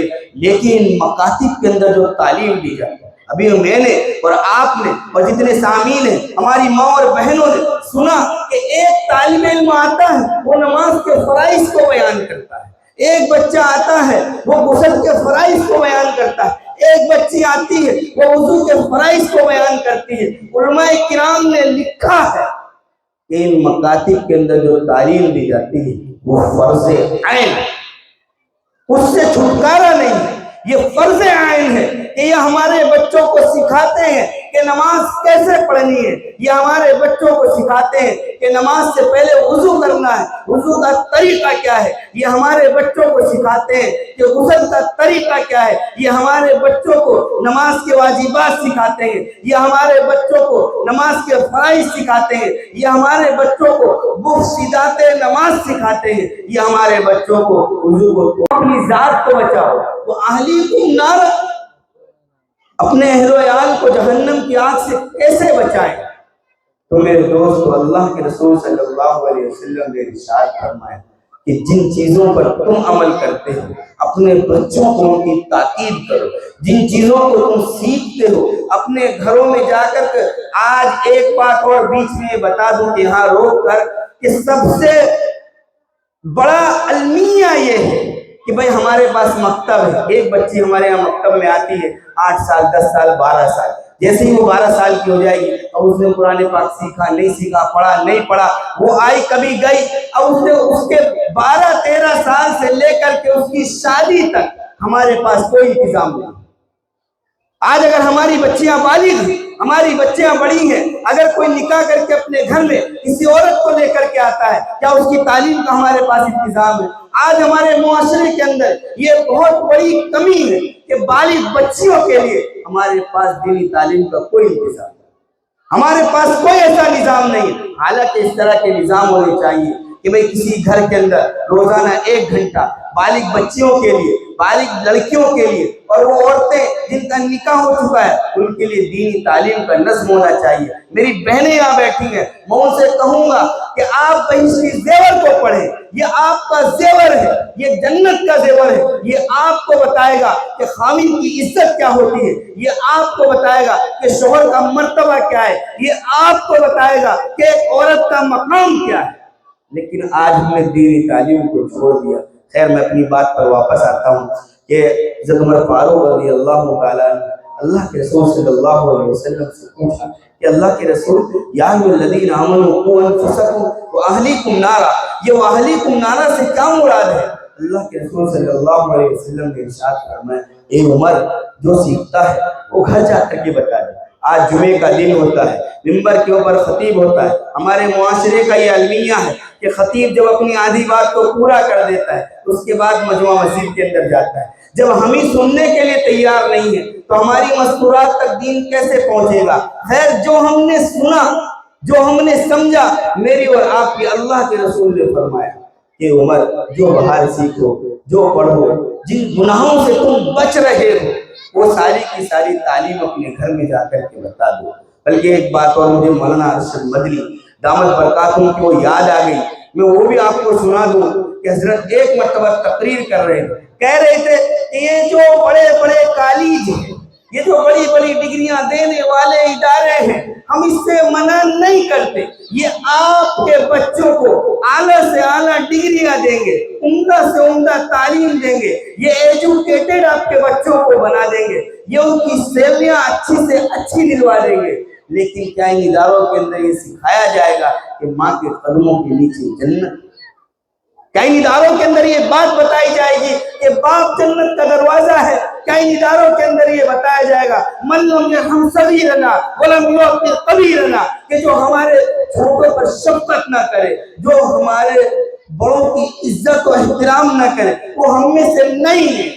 لیکن مکاتب کے اندر جو تعلیم دی جائے۔ ابھی میں نے اور آپ نے اور جتنے سامعین ہیں، ہماری ماں اور بہنوں نے سنا کہ ایک طالب علم آتا ہے وہ نماز کے فرائض کو بیان کرتا ہے، ایک بچہ آتا ہے وہ غسل کے فرائض کو بیان کرتا ہے، ایک بچی آتی ہے وہ وضو کے فرائض کو بیان کرتی ہے۔ علماء کرام نے لکھا ہے کہ ان مکاتب کے اندر جو تعلیم دی جاتی ہے وہ فرض عین ہے، اس سے چھٹکارا نہیں ہے، یہ فرض عین ہے کہ یہ ہمارے بچوں کو سکھاتے ہیں کہ نماز کیسے پڑھنی ہے، یہ ہمارے بچوں کو سکھاتے ہیں کہ نماز سے پہلے وضو کرنا ہے، وضو کا طریقہ کیا ہے، یہ ہمارے بچوں کو سکھاتے ہیں کہ غسل کا طریقہ کیا ہے، یہ ہمارے بچوں کو نماز کے واجبات سکھاتے ہیں، یہ ہمارے بچوں کو نماز کے فرائض سکھاتے ہیں، یہ ہمارے بچوں کو مفسدات نماز سکھاتے ہیں، یہ ہمارے بچوں کو وضو کو اپنی ذات کو بچاؤ، وہ اہلیکم نار، اپنے اہل و عیال کو جہنم کی آگ سے کیسے بچائیں۔ تو میرے دوستو، اللہ کے رسول صلی اللہ علیہ وسلم نے ارشاد فرمایا کہ جن چیزوں پر تم عمل کرتے ہو اپنے بچوں کو ان کی تاکید کرو، جن چیزوں کو تم سیکھتے ہو اپنے گھروں میں جا کر۔ آج ایک بات اور بیچ میں بتا دوں کہ یہاں روک کر کہ سب سے بڑا المیہ یہ ہے کہ بھئی ہمارے پاس مکتب ہے، ایک بچی ہمارے یہاں مکتب میں آتی ہے 8 سال 10 سال 12 سال، جیسے ہی وہ 12 سال کی ہو جائے گی اب اس نے قرآن پاک سیکھا نہیں سیکھا، پڑھا نہیں پڑھا، وہ آئی کبھی گئی، اب اس نے اس کے 12-13 سال سے لے کر کے اس کی شادی تک ہمارے پاس کوئی انتظام نہیں۔ آج اگر ہماری بچیاں بالغ ہیں، ہماری بچیاں بڑی ہیں، اگر کوئی نکاح کر کے اپنے گھر میں کسی عورت کو لے کر کے آتا ہے، کیا اس کی تعلیم کا ہمارے پاس انتظام ہے؟ آج ہمارے معاشرے کے اندر یہ بہت بڑی کمی ہے کہ بالغ بچیوں کے لیے ہمارے پاس دینی تعلیم کا کوئی انتظام نہیں، ہمارے پاس کوئی ایسا نظام نہیں۔ حالانکہ اس طرح کے نظام ہونے چاہیے کہ بھئی کسی گھر کے اندر روزانہ 1 گھنٹہ بالغ بچیوں کے لیے، بالغ لڑکیوں کے لیے، اور وہ عورتیں جن کا نکاح ہو چکا ہے ان کے لیے دینی تعلیم کا نظم ہونا چاہیے۔ میری بہنیں یہاں بیٹھی ہیں، میں ان سے کہوں گا کہ آپ بہشتی زیور کو پڑھیں، یہ آپ کا زیور ہے، یہ جنت کا زیور ہے، یہ آپ کو بتائے گا کہ خاوند کی عزت کیا ہوتی ہے، یہ آپ کو بتائے گا کہ شوہر کا مرتبہ کیا ہے، یہ آپ کو بتائے گا کہ ایک عورت کا مقام کیا ہے۔ لیکن آج ہم نے دینی تعلیم کو چھوڑ دیا۔ خیر، میں اپنی بات پر واپس آتا ہوں کہ حضرت عمر فاروق رضی اللہ تعالیٰ اللہ کے رسول صلی اللہ علیہ وسلم سے پوچھا کہ اللہ کے رسول، یا ایھا الذین آمنوا قوا انفسکم واہلیکم نارا، یہ واہلیکم نارا سے کیا مراد ہے؟ اللہ کے رسول صلی اللہ علیہ وسلم نے ارشاد فرمایا، اے عمر، جو سیکھتا ہے وہ گھر جا کر کے بتا دے۔ آج جمعے کا دن ہوتا ہے، ممبر کے اوپر خطیب ہوتا ہے، ہمارے معاشرے کا یہ المیہ ہے کہ خطیب جب اپنی آدھی بات کو پورا کر دیتا ہے اس کے بعد مجمع مسجد کے اندر جاتا ہے۔ جب ہم ہی سننے کے لیے تیار نہیں ہیں تو ہماری مذکورات تک دین کیسے پہنچے گا؟ خیر، جو ہم نے سنا، جو ہم نے سمجھا، میری اور آپ کی اللہ کے رسول نے فرمایا کہ عمر، جو باہر سیکھو، جو پڑھو، جن گناہوں سے تم بچ رہے ہو وہ ساری کی ساری تعلیم اپنے گھر میں جا کر کے بتا دو۔ بلکہ ایک بات اور مجھے مولانا ارشد مدنی دامت برکاتہم کی وہ یاد آ گئی میں وہ بھی آپ کو سنا دوں کہ حضرت ایک مرتبہ تقریر کر رہے تھے، کہہ رہے تھے کہ یہ جو بڑے بڑے کالج ہیں، یہ جو بڑی بڑی ڈگریاں دینے والے ادارے ہیں، ہم اس سے منع نہیں کرتے، یہ آپ کے بچوں کو اعلیٰ سے اعلیٰ ڈگریاں دیں گے، عمدہ سے عمدہ تعلیم دیں گے، یہ ایجوکیٹڈ آپ کے بچوں کو بنا دیں گے، یہ ان کی سیلیاں اچھی سے اچھی دلوا دیں گے، لیکن کیا ان اداروں کے اندر یہ سکھایا جائے گا کہ ماں کے قدموں کے نیچے جنت؟ کیا ان اداروں کے اندر یہ بات بتائی جائے گی کہ باپ جنت کا دروازہ ہے؟ کیا ان اداروں کے اندر یہ بتایا جائے گا من لم یرحم صغیرنا ولم یوقر کبیرنا، کہ جو ہمارے چھوٹوں پر شفقت نہ کرے، جو ہمارے بڑوں کی عزت و احترام نہ کرے، وہ ہم میں سے نہیں ہے؟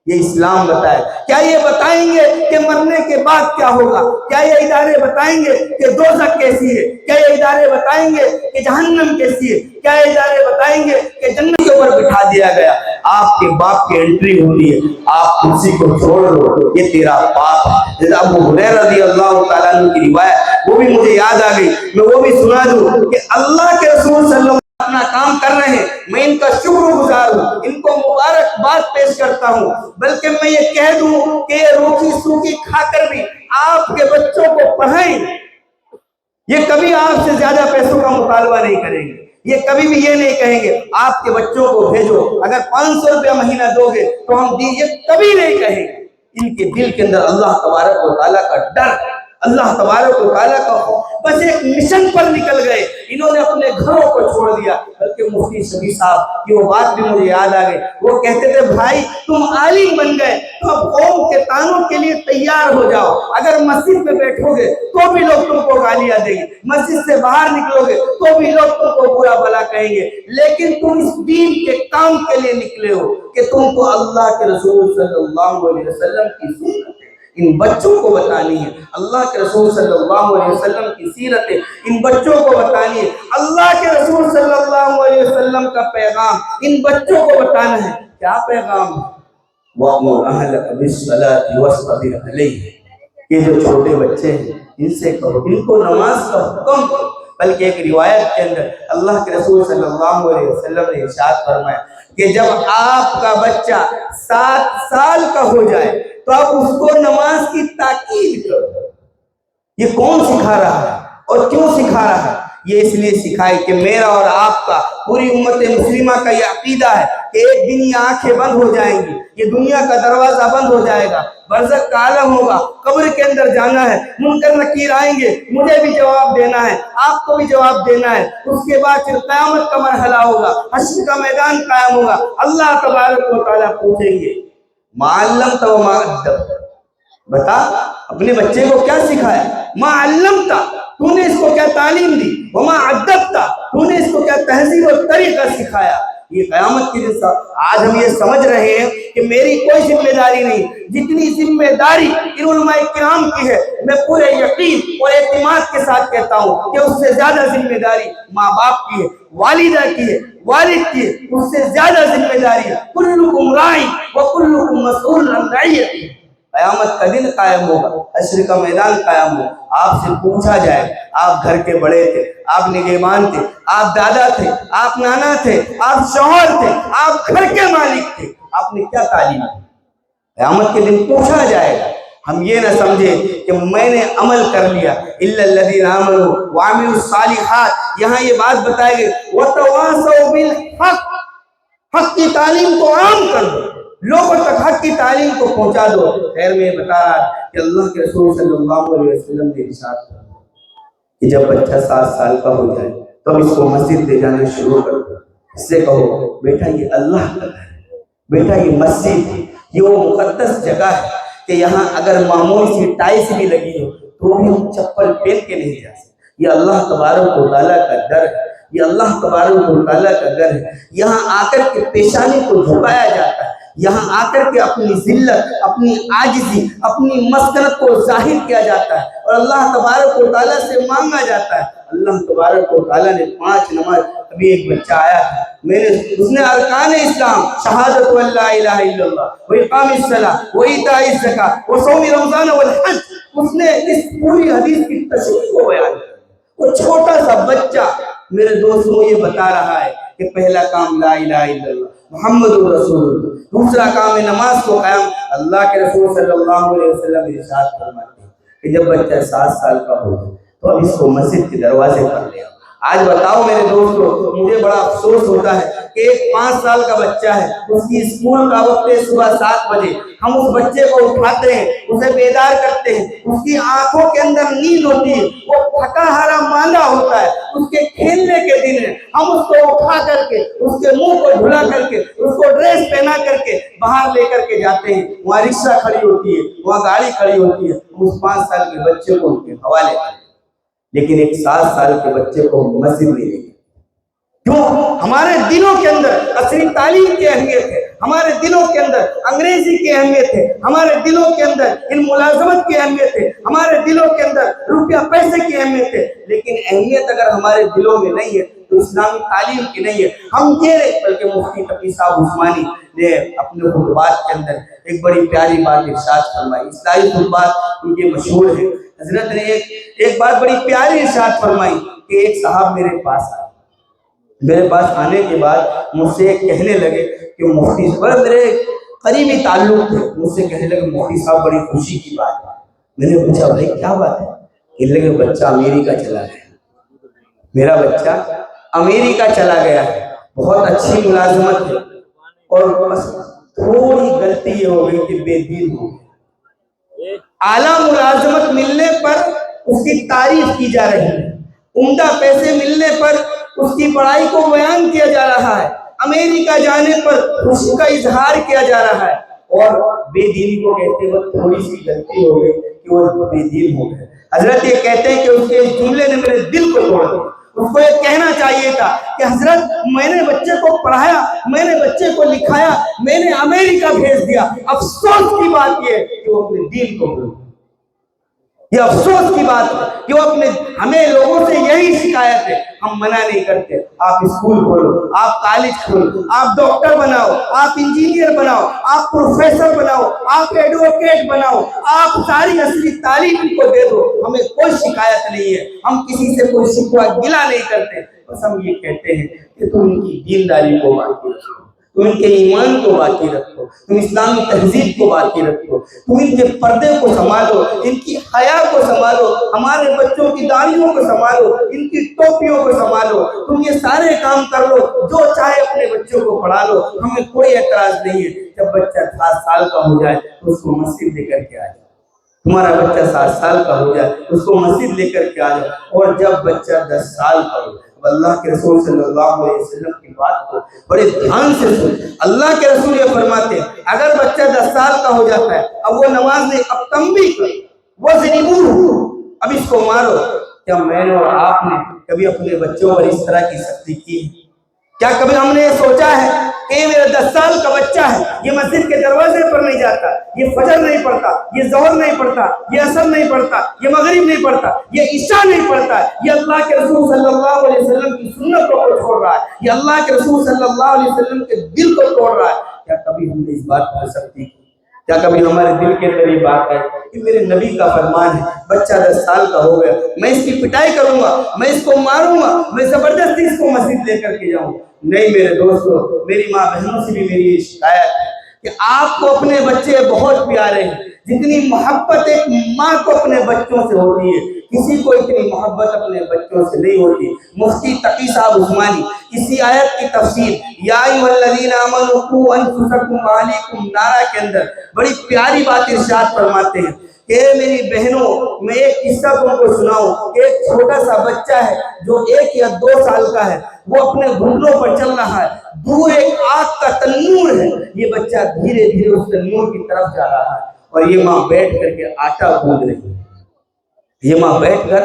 یہ اسلام بتائے۔ کیا یہ بتائیں گے کہ مرنے کے بعد کیا ہوگا؟ کیا یہ ادارے بتائیں گے کہ دوزخ کیسی ہے؟ کیا یہ ادارے بتائیں گے کہ جہنم کیسی ہے؟ کیا یہ ادارے بتائیں گے کہ جنت کے اوپر بٹھا دیا گیا، آپ کے باپ کی انٹری ہو رہی ہے، آپ کرسی کو چھوڑ دو، یہ تیرا باپ ہے؟ جیسے ابو ہریرہ رضی اللہ تعالیٰ عنہ کی روایت، وہ بھی مجھے یاد آ گئی، میں وہ بھی سنا دوں کہ اللہ کے رسول صلی اللہ اپنا کام کر رہے ہیں، میں ان کا شکر گزار ہوں، ان کو مبارکباد پیش کرتا ہوں، بلکہ میں یہ کہہ دوں کہ یہ روکھی سوکھی کھا کر بھی آپ کے بچوں کو پڑھائیں، یہ کبھی آپ سے زیادہ پیسوں کا مطالبہ نہیں کریں گے، یہ کبھی بھی یہ نہیں کہیں گے آپ کے بچوں کو بھیجو، اگر 500 روپیہ مہینہ دو گے تو ہم دیجیے، کبھی نہیں کہیں گے۔ ان کے دل کے اندر اللہ تبارک و تعالیٰ کا ڈر، اللہ تبارک و تعالیٰ کا خوف، بس ایک مشن پر نکل گئے، انہوں نے اپنے گھروں کو چھوڑ دیا۔ بلکہ مفتی شفیع صاحب کی وہ بات بھی مجھے یاد آ گئی، وہ کہتے تھے بھائی تم عالم بن گئے تو اب قوم کے تانوں کے لیے تیار ہو جاؤ، اگر مسجد میں بیٹھو گے تو بھی لوگ تم کو گالیاں دیں گے، مسجد سے باہر نکلو گے تو بھی لوگ تم کو برا بھلا کہیں گے، لیکن تم اس دین کے کام کے لیے نکلے ہو کہ تم کو اللہ کے رسول صلی اللہ علیہ وسلم کی سنت ان بچوں کو بتانی ہے، اللہ کے رسول صلی اللہ علیہ وسلم کی سیرت ان بچوں کو بتانی ہے، اللہ کے رسول صلی اللہ علیہ وسلم کا پیغام ان بچوں کو بتانا ہے۔ کیا پیغام ہے؟ وَأْمُرْ أَهْلَكَ بِالصَّلَاةِ وَاصْطَبِرْ عَلَيْهَا، یہ جو چھوٹے بچے ہیں ان سے کہو، ان کو نماز کا حکم کرو۔ بلکہ ایک روایت کے اندر اللہ کے رسول صلی اللہ علیہ وسلم نے ارشاد فرمایا کہ جب آپ کا بچہ 7 سال کا ہو جائے تو آپ اس کو نماز کی تاکید کرو۔ یہ کون سکھا رہا ہے اور کیوں سکھا رہا ہے؟ یہ اس لیے سکھائے کہ میرا اور آپ کا، پوری امت مسلمہ کا یہ عقیدہ ہے کہ ایک دن یہ آنکھیں بند ہو جائیں گی، یہ دنیا کا دروازہ بند ہو جائے گا، برزخ کا عالم ہوگا، قبر کے اندر جانا ہے، منکر نکیر آئیں گے، مجھے بھی جواب دینا ہے، آپ کو بھی جواب دینا ہے، اس کے بعد پھر قیامت کا مرحلہ ہوگا، حشر کا میدان قائم ہوگا، اللہ تبارک و تعالیٰ پوچھیں گے ما علمت و ما ادبت، بتا اپنے بچے کو کیا سکھایا؟ ما علمت، تو نے اس کو کیا تعلیم دی، وما ادبت، تو نے اس کو کیا تہذیب و طریقہ سکھایا۔ یہ قیامت کی دن آج ہم یہ سمجھ رہے ہیں کہ میری کوئی ذمہ داری نہیں، جتنی ذمہ داری ان علماء کرام کی ہے، میں پورے یقین اور اعتماد کے ساتھ کہتا ہوں کہ اس سے زیادہ ذمہ داری ماں باپ کی ہے، والدہ کی ہے، والد کی ہے، اس سے زیادہ ذمہ داری ہے۔ کلکم راع وکلکم مسئول عن رعیتہ، قیامت کا دن قائم ہوگا، حشر کا میدان قائم ہوگا، آپ سے پوچھا جائے آپ گھر کے بڑے تھے، آپ نگہبان تھے، آپ دادا تھے، آپ نانا تھے، آپ شوہر تھے، آپ گھر کے مالک تھے، آپ نے کیا تعلیم دی؟ قیامت کے دن پوچھا جائے گا۔ ہم یہ نہ سمجھے کہ میں نے عمل کر لیا، الا الذین آمنوا وعملوا الصالحات، یہاں یہ بات بتائے گئے وتواصوا بالحق، حق کی تعلیم کو عام کر دو، لوگوں تک حق کی تعلیم کو پہنچا دو۔ خیر میں بتا رہا کہ اللہ کے رسول صلی اللہ علیہ وسلم نے ارشاد فرمایا کہ جب بچہ 7 سال کا ہو جائے تو اس کو مسجد لے جانا شروع کر دو، اس سے کہو بیٹا یہ اللہ کا گھر ہے، بیٹا یہ مسجد ہے، یہ وہ مقدس جگہ ہے کہ یہاں اگر معمولی سی ٹائلس بھی لگی ہو تو بھی ہم چپل پہن کے نہیں جا سکتے، یہ اللہ تبارک و تعالیٰ کا در ہے، یہ اللہ تبارک و تعالیٰ کا گھر ہے، یہاں آ کر کے پیشانی کو جھکایا جاتا ہے، یہاں آ کر کے اپنی ذلت، اپنی عاجزی، اپنی مسکنت کو ظاہر کیا جاتا ہے اور اللہ تبارک و تعالیٰ سے مانگا جاتا ہے۔ اللہ تبارک و تعالیٰ نے 5 نماز، ابھی ایک بچہ آیا تھا، اس نے ارکان اسلام شہادت اللہ الہ الا اللہ و اقام الصلاۃ و ایتاء الزکاۃ و صوم رمضان والحج، اس نے اس پوری حدیث کی تشریح کو بیان کیا۔ وہ چھوٹا سا بچہ میرے دوستوں یہ بتا رہا ہے کہ پہلا کام لا الہ الا اللہ محمد رسول اللہ، دوسرا کام ہے نماز کو قائم۔ اللہ کے رسول صلی اللہ علیہ وسلم ارشاد فرماتے ہیں کہ جب بچہ 7 سال کا ہو تو اب اس کو مسجد کے دروازے پر لے آؤ۔ آج بتاؤ میرے دوستو، مجھے بڑا افسوس ہوتا ہے کہ ایک 5 سال کا بچہ ہے، اس کی اسکول کا وقت ہے صبح 7 بجے، ہم اس بچے کو اٹھاتے ہیں، اسے بیدار کرتے ہیں، اس کی آنکھوں کے اندر نیند ہوتی ہے، وہ تھکا ہارا ماندہ ہوتا ہے، اس کے کھیلنے کے دن ہے، ہم اس کو اٹھا کر کے اس کے منہ کو دھلا کر کے اس کو ڈریس پہنا کر کے باہر لے کر کے جاتے ہیں، وہاں رکشہ کھڑی ہوتی ہے، وہاں گاڑی کھڑی ہوتی ہے، ہم اس 5 سال کے بچے کو ان کے حوالے کرتے ہیں، لیکن ایک 7 سال کے بچے کو مسجد میں لے گئے۔ کیوں؟ ہمارے دلوں کے اندر عصری تعلیم کی اہمیت ہے، ہمارے دلوں کے اندر انگریزی کی اہمیت ہے، ہمارے دلوں کے اندر ان ملازمت کی اہمیت ہے، ہمارے دلوں کے اندر روپیہ پیسے کی اہمیت ہے، لیکن اہمیت اگر ہمارے دلوں میں نہیں ہے تو اسلامی تعلیم کی نہیں ہے۔ ہم یہ بلکہ مفتی تقی صاحب عثمانی نے اپنے خطبات کے اندر ایک بڑی پیاری بات ارشاد فرمائی، اصلاحی خطبات ان کے مشہور ہیں۔ حضرت نے ایک بات بڑی پیاری ارشاد فرمائی کہ ایک صاحب میرے پاس آئے، میرے پاس آنے کے بعد مجھ سے کہنے لگے کہ مفتی صاحب، میرے قریبی تعلق تھے، مجھ سے کہنے لگے مفتی صاحب بڑی خوشی کی بات ہے۔ میں نے پوچھا بھائی کیا بات ہے؟ کہنے لگے بچہ امریکہ چلا گیا، میرا بچہ امریکہ چلا گیا ہے، بہت اچھی ملازمت ہے، اور بس تھوڑی غلطی یہ ہو گئی کہ بے دین ہو گئی۔ اعلیٰ ملازمت ملنے پر اس کی تعریف کی جا رہی ہے، عمدہ پیسے ملنے پر اس کی پڑھائی کو بیان کیا جا رہا ہے، امریکہ جانے پر خوشی کا اظہار کیا جا رہا ہے، اور بے دینی کو کہتے وقت تھوڑی سی غلطی ہو گئی کہ وہ بے دین ہو گئے۔ حضرت یہ کہتے ہیں کہ اس کے اس جملے نے میرے دل کو توڑ دیا۔ اس کو یہ کہنا چاہیے تھا کہ حضرت میں نے بچے کو پڑھایا، میں نے بچے کو لکھایا، میں نے امریکہ بھیج دیا، افسوس کی بات یہ ہے کہ وہ اپنے دین کو بھول گیا۔ یہ افسوس کی بات ہے کہ وہ ہمیں لوگوں سے یہی شکایت ہے، ہم منع نہیں کرتے، آپ اسکول کھولو، آپ کالج کھولو، آپ ڈاکٹر بناؤ، آپ انجینئر بناؤ، آپ پروفیسر بناؤ، آپ ایڈوکیٹ بناؤ، آپ ساری اصلی تعلیم کو دے دو، ہمیں کوئی شکایت نہیں ہے، ہم کسی سے کوئی شکوہ گلہ نہیں کرتے، بس ہم یہ کہتے ہیں کہ تم ان کی دینداری کو باقی رکھو، تم ان کے ایمان کو باقی رکھو، تم اسلامی تہذیب کو باقی رکھو، تم ان کے پردے کو سنبھالو، ان کی حیا کو سنبھالو، ہمارے بچوں کی داڑھیوں کو سنبھالو، ان کی ٹوپیوں کو سنبھالو، تم یہ سارے کام کر لو، جو چاہے اپنے بچوں کو پڑھا لو، ہمیں کوئی اعتراض نہیں ہے۔ جب بچہ 7 سال کا ہو جائے تو اس کو مسجد لے کر کے آ جائے، تمہارا بچہ 7 سال کا ہو جائے اس کو مسجد لے کر کے آ جائے، اور جب بچہ 10 سال کا ہو جائے، اللہ کے رسول صلی اللہ علیہ وسلم کی بات کو بڑے دھیان سے سن۔ اللہ کے رسول یہ فرماتے ہیں اگر بچہ 10 سال کا ہو جاتا ہے، اب وہ نماز نہیں، اب تنبیہ کر، وَضْرِبُوهُ، اب اس کو مارو۔ کیا میں نے اور آپ نے کبھی اپنے بچوں پر اس طرح کی سختی کی ہے؟ کیا کبھی ہم نے یہ سوچا ہے کہ یہ میرا 10 سال کا بچہ ہے، یہ مسجد کے دروازے پر نہیں جاتا، یہ فجر نہیں پڑھتا، یہ ظہر نہیں پڑھتا، یہ عصر نہیں پڑھتا، یہ مغرب نہیں پڑھتا، یہ عشاء نہیں پڑھتا ہے، یہ اللہ کے رسول صلی اللہ علیہ وسلم کی سنتوں کو چھوڑ رہا ہے، یہ اللہ کے رسول صلی اللہ علیہ وسلم کے دل کو توڑ رہا ہے؟ کیا کبھی ہم نے اس بات پر سختی کی؟ کیا کبھی ہمارے دل کے اندر یہ بات ہے کہ میرے نبی کا فرمان ہے بچہ 10 سال کا ہو گیا، میں اس کی پٹائی کروں گا، میں اس کو ماروں گا، میں زبردستی اس کو مسجد لے کر کے جاؤں؟ نہیں میرے دوستو، میری ماں بہنوں سے بھی میری یہ شکایت ہے کہ آپ کو اپنے بچے بہت پیارے ہیں، جتنی محبت ایک ماں کو اپنے بچوں سے ہوتی ہے کسی کو اتنی محبت اپنے بچوں سے نہیں ہوتی۔ مفتی تقی صاحب عثمانی اسی آیت کی تفسیر یا ایھا الذین آمنوا قوا انفسکم واہلیکم نارا کے اندر بڑی پیاری بات ارشاد فرماتے ہیں کہ میری بہنوں، میں ایک قصہ تم کو سناؤں کہ ایک چھوٹا سا بچہ ہے جو 1 یا 2 سال کا ہے، وہ اپنے گھٹنوں پر چل رہا ہے، دور ایک آگ کا تنور ہے، یہ بچہ دھیرے دھیرے اس تنور کی طرف جا رہا ہے، اور یہ ماں بیٹھ کر کے آٹا گوندھ رہی ہے، یہ ماں بیٹھ کر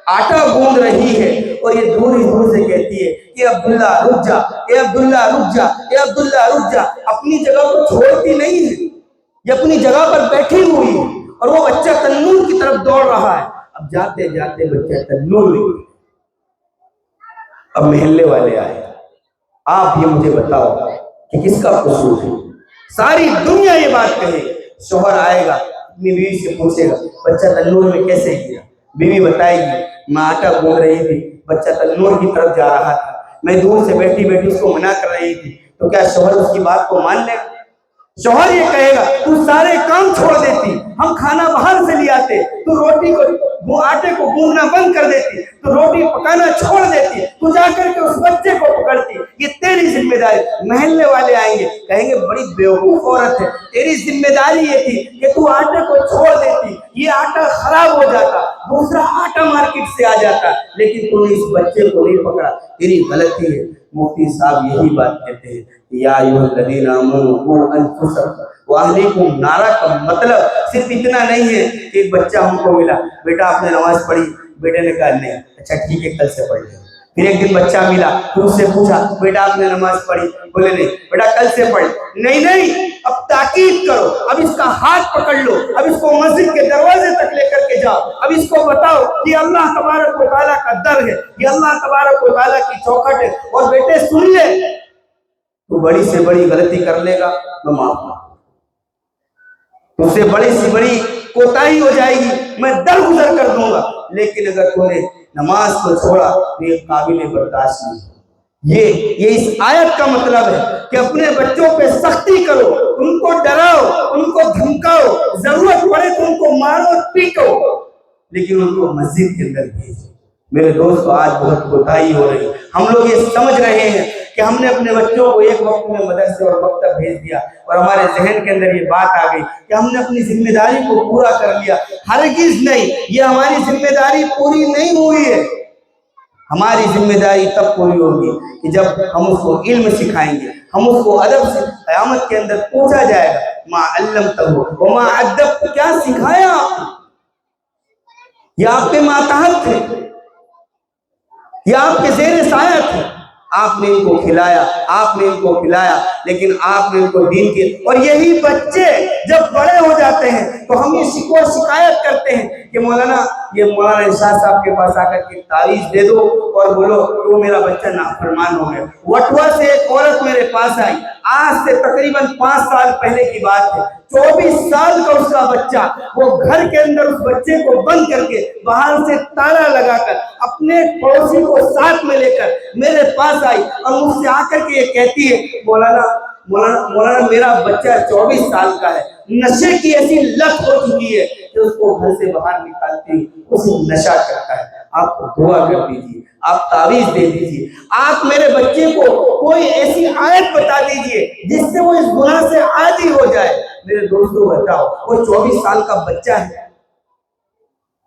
آٹا گوندھ رہی ہے، اور یہ دور ہی دور سے کہتی ہے کہ عبداللہ رک جا، اے عبداللہ رک جا، اے عبداللہ رک جا، اپنی جگہ کو چھوڑتی نہیں ہے، یہ اپنی جگہ پر بیٹھی ہوئی ہے، اور وہ بچہ تنور کی طرف دوڑ رہا ہے۔ اب جاتے جاتے بچہ تنور میں گیا، اب محلے والے آئے، آپ یہ مجھے بتاؤ کہ کس کا قصور ہے؟ ساری دنیا یہ بات کہے، شوہر آئے گا اپنی بیوی سے پوچھے گا بچہ تنور میں کیسے گیا، بیوی بتائے گی ماں آٹا گوندھ رہی تھی، بچہ تنور کی طرف جا رہا تھا، میں دور سے بیٹھی بیٹھی اس کو منع کر رہی تھی، تو کیا شوہر اس کی بات کو مان لے؟ شوہر یہ کہے گا تو سارے کام چھوڑ دیتی، ہم کھانا باہر سے لے آتے، تو روٹی کو آٹے کو گوندنا بند کر دیتی، تو روٹی پکانا چھوڑ دیتی، تو جا کر کے اس بچے کو پکڑتی، یہ تیری ذمہ داری۔ محلے والے آئیں گے کہیں گے بڑی بیوقوف عورت ہے، تیری ذمہ داری یہ تھی کہ تو آٹے کو چھوڑ دیتی، یہ آٹا خراب ہو جاتا، دوسرا آٹا مارکیٹ سے آ جاتا، لیکن تو نے اس بچے کو نہیں پکڑا، تیری غلطی ہے۔ مفتی صاحب یہی بات کہتے ہیں، یا ایھا الذین آمنوا قوا انفسکم واہلیکم نارا، کا مطلب صرف اتنا نہیں ہے کہ ایک بچہ ہم کو ملا، بیٹا آپ نے نماز پڑھی، بیٹے نے کہا نہیں، اچھا ٹھیک ہے کل سے پڑھ لیں۔ پھر ایک دن بچہ ملا، پھر اس سے پوچھا بیٹا آپ نے نماز پڑھی، بولے نہیں، بیٹا کل سے پڑھ، نہیں اب تاکید کرو، اب اس کا ہاتھ پکڑ لو، اب اس کو مسجد کے دروازے تک لے کر کے جاؤ، اب اس کو بتاؤ کہ اللہ تبارک و تعالیٰ کا در ہے، یہ اللہ تبارک و تعالیٰ کی چوکھٹ ہے، اور بیٹے سن لے، تو بڑی سے بڑی غلطی کر لے گا میں معاف کروں، اس سے بڑی سی بڑی کوتاہی ہو جائے گی میں درگزر کر دوں گا، لیکن اگر تو نے نماز کو چھوڑا تو یہ قابل برداشت نہیں۔ یہ اس آیت کا مطلب ہے کہ اپنے بچوں پہ سختی کرو، ان کو ڈراؤ، ان کو دھمکاؤ، ضرورت پڑے تو ان کو مارو پیٹو، لیکن ان کو مسجد کے اندر بھیجو۔ میرے دوستو آج بہت کوتاہی ہو رہی ہے، ہم لوگ یہ سمجھ رہے ہیں کہ ہم نے اپنے بچوں کو ایک وقت میں مدرسے اور مکتب بھیج دیا، اور ہمارے ذہن کے اندر یہ بات آ گئی کہ ہم نے اپنی ذمہ داری کو پورا کر لیا۔ ہرگز نہیں، یہ ہماری ذمہ داری پوری نہیں ہوئی ہے۔ ہماری ذمہ داری تب پوری ہوگی کہ جب ہم اس کو علم سکھائیں گے، ہم اس کو ادب سے، قیامت کے اندر پوچھا جائے گا ما علمتہ وما ادب، کیا سکھایا آپ نے؟ یہ آپ کے ماتحت تھے، یہ آپ کے زیر سایہ تھے، آپ نے ان کو کھلایا، آپ نے ان کو پلایا، لیکن آپ نے ان کو دین کی۔ اور یہی بچے جب بڑے ہو جاتے ہیں تو ہم یہ شکوہ شکایت کرتے ہیں کہ مولانا ارشاد صاحب کے پاس آ کر کے تعویذ دے دو اور بولو کہ وہ میرا بچہ نافرمان ہو گیا۔ وٹوا سے ایک عورت میرے پاس آئی، آج سے تقریباً 5 سال پہلے کی بات ہے، 24 سال کا اس کا بچہ، وہ گھر کے اندر اس بچے کو بند کر کے باہر سے تالا لگا کر اپنے پڑوسی کو ساتھ میں لے کر میرے پاس آئی، اور مجھ سے آ کر کے یہ کہتی ہے مولانا میرا بچہ 24 سال کا ہے، نشے کی ایسی لت ہو چکی ہے کہ اس کو گھر سے باہر نکالتی اسے نشہ کرتا ہے، آپ دعا کر دیجیے، آپ تعویذ دے دیجیے، آپ میرے بچے کو کوئی ایسی آیت بتا دیجیے جس سے وہ اس گناہ سے عادی ہو جائے۔ میرے دوستوں بتاؤ، وہ 24 سال کا بچہ ہے،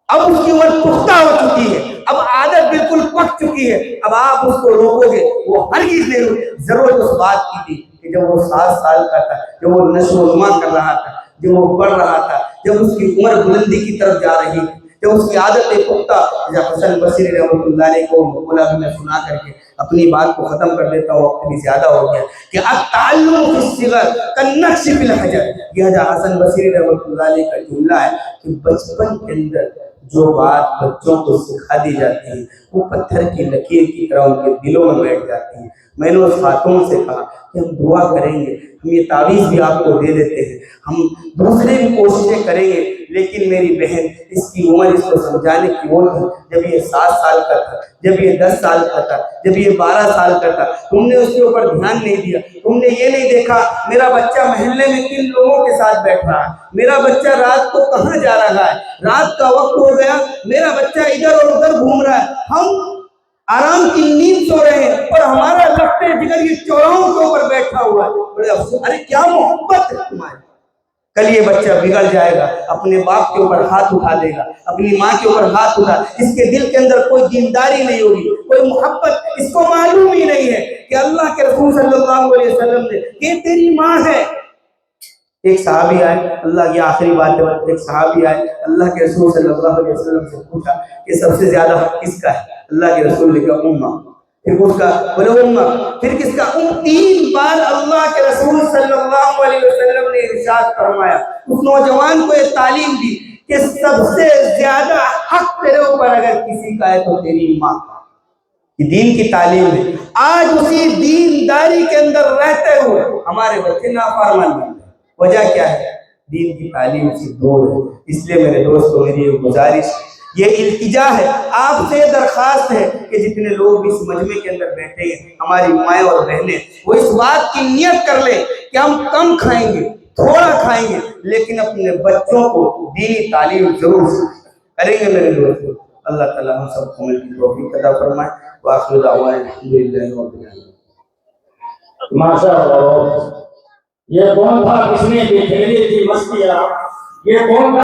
اب اس کی عمر پختہ ہو چکی ہے، اب عادت بالکل پک چکی ہے، اب آپ اس کو روکو گے؟ وہ ہرگز نہیں روکے۔ ضرورت اس بات کی تھی کہ جب وہ 7 سال کا تھا، جب وہ نشو و نما کر رہا تھا، جب وہ پڑھ رہا تھا، جب اس کی عمر بلندی کی طرف جا رہی تھی، جب اس کی عادت پختہ، جب حسن بصری رحمۃ اللہ علیہ کو مقولہ بھی میں سنا کر کے اپنی بات کو ختم کر دیتا ہوں، وقت بھی زیادہ ہو گیا، کہ التعلم فی الصغر کالنقش فی الحجر، یہ حسن بصری رحمۃ اللہ علیہ کا جملہ ہے کہ بچپن کے اندر جو بات بچوں کو سکھا دی جاتی ہے وہ پتھر کی لکیر کی طرح ان کے دلوں میں بیٹھ جاتی ہے۔ میں نے اس خاتون سے کہا کہ ہم دعا کریں گے، ہم یہ تعویذ بھی آپ کو دے دیتے ہیں، ہم دوسرے بھی کوششیں کریں گے، لیکن میری بہن اس کی عمر اس کو سمجھانے کی وہ تھی جب یہ 7 سال کا تھا، جب یہ 10 سال کا تھا، جب یہ 12 سال کا تھا، تم نے اس کے اوپر دھیان نہیں دیا، تم نے یہ نہیں دیکھا میرا بچہ محلے میں کن لوگوں کے ساتھ بیٹھ رہا ہے، میرا بچہ رات کو کہاں جا رہا ہے، رات کا وقت ہو گیا میرا بچہ ادھر اور ادھر گھوم رہا ہے، ہم آرام کی نیند سو رہے ہیں اور ہمارا لگتے جگر یہ چوراہوں کے اوپر بیٹھا ہوا ہے۔ بڑے افسوس، ارے کیا محبت ہے تمہاری! کل یہ بچہ بگڑ جائے گا، اپنے باپ کے اوپر ہاتھ اٹھا دے گا، اپنی ماں کے اوپر ہاتھ اٹھا، اس کے دل کے اندر کوئی دینداری نہیں ہوگی، کوئی محبت، اس کو معلوم ہی نہیں ہے کہ اللہ کے رسول صلی اللہ علیہ وسلم نے کہ تیری ماں ہے۔ ایک صحابی آئے، اللہ کی آخری بات ہے، ایک صحابی آئے، اللہ کے رسول صلی اللہ علیہ وسلم سے پوچھا کہ سب سے زیادہ حق کس کا ہے؟ اللہ کے رسول نے کہا امہ، پھر اس کا بولے امہ، پھر کس کا؟ 3 بار اللہ کے رسول صلی اللہ علیہ وسلم نے ارشاد فرمایا، اس نوجوان کو یہ تعلیم دی کہ سب سے زیادہ حق تیرے اوپر اگر کسی کا ہے تو تیری ماں کا۔ یہ دین کی تعلیم ہے۔ آج اسی دینداری کے اندر رہتے ہوئے ہمارے بچے نافرمان بن گئے، وجہ کیا ہے؟ دین کی تعلیم سے دور ہے۔ اس لیے میرے دوستوں میری ایک گزارش یہ التجا ہے، آپ سے درخواست ہے کہ جتنے لوگ اس مجمع کے اندر بیٹھے ہیں، ہماری مائیں اور بہنیں، وہ اس بات کی نیت کر لیں کہ ہم کم کھائیں گے، تھوڑا کھائیں گے، لیکن اپنے بچوں کو دینی تعلیم ضرور کریں گے میرے دوستو۔ اللہ تعالیٰ ہم سب کو عمل کی توفیق عطا فرمائے۔ وآخر دعوانا الحمدللہ رب العالمین۔ ماشاء اللہ، یہ کون تھا، کس نے یہ تھی مستیاں، یہ کون تھا؟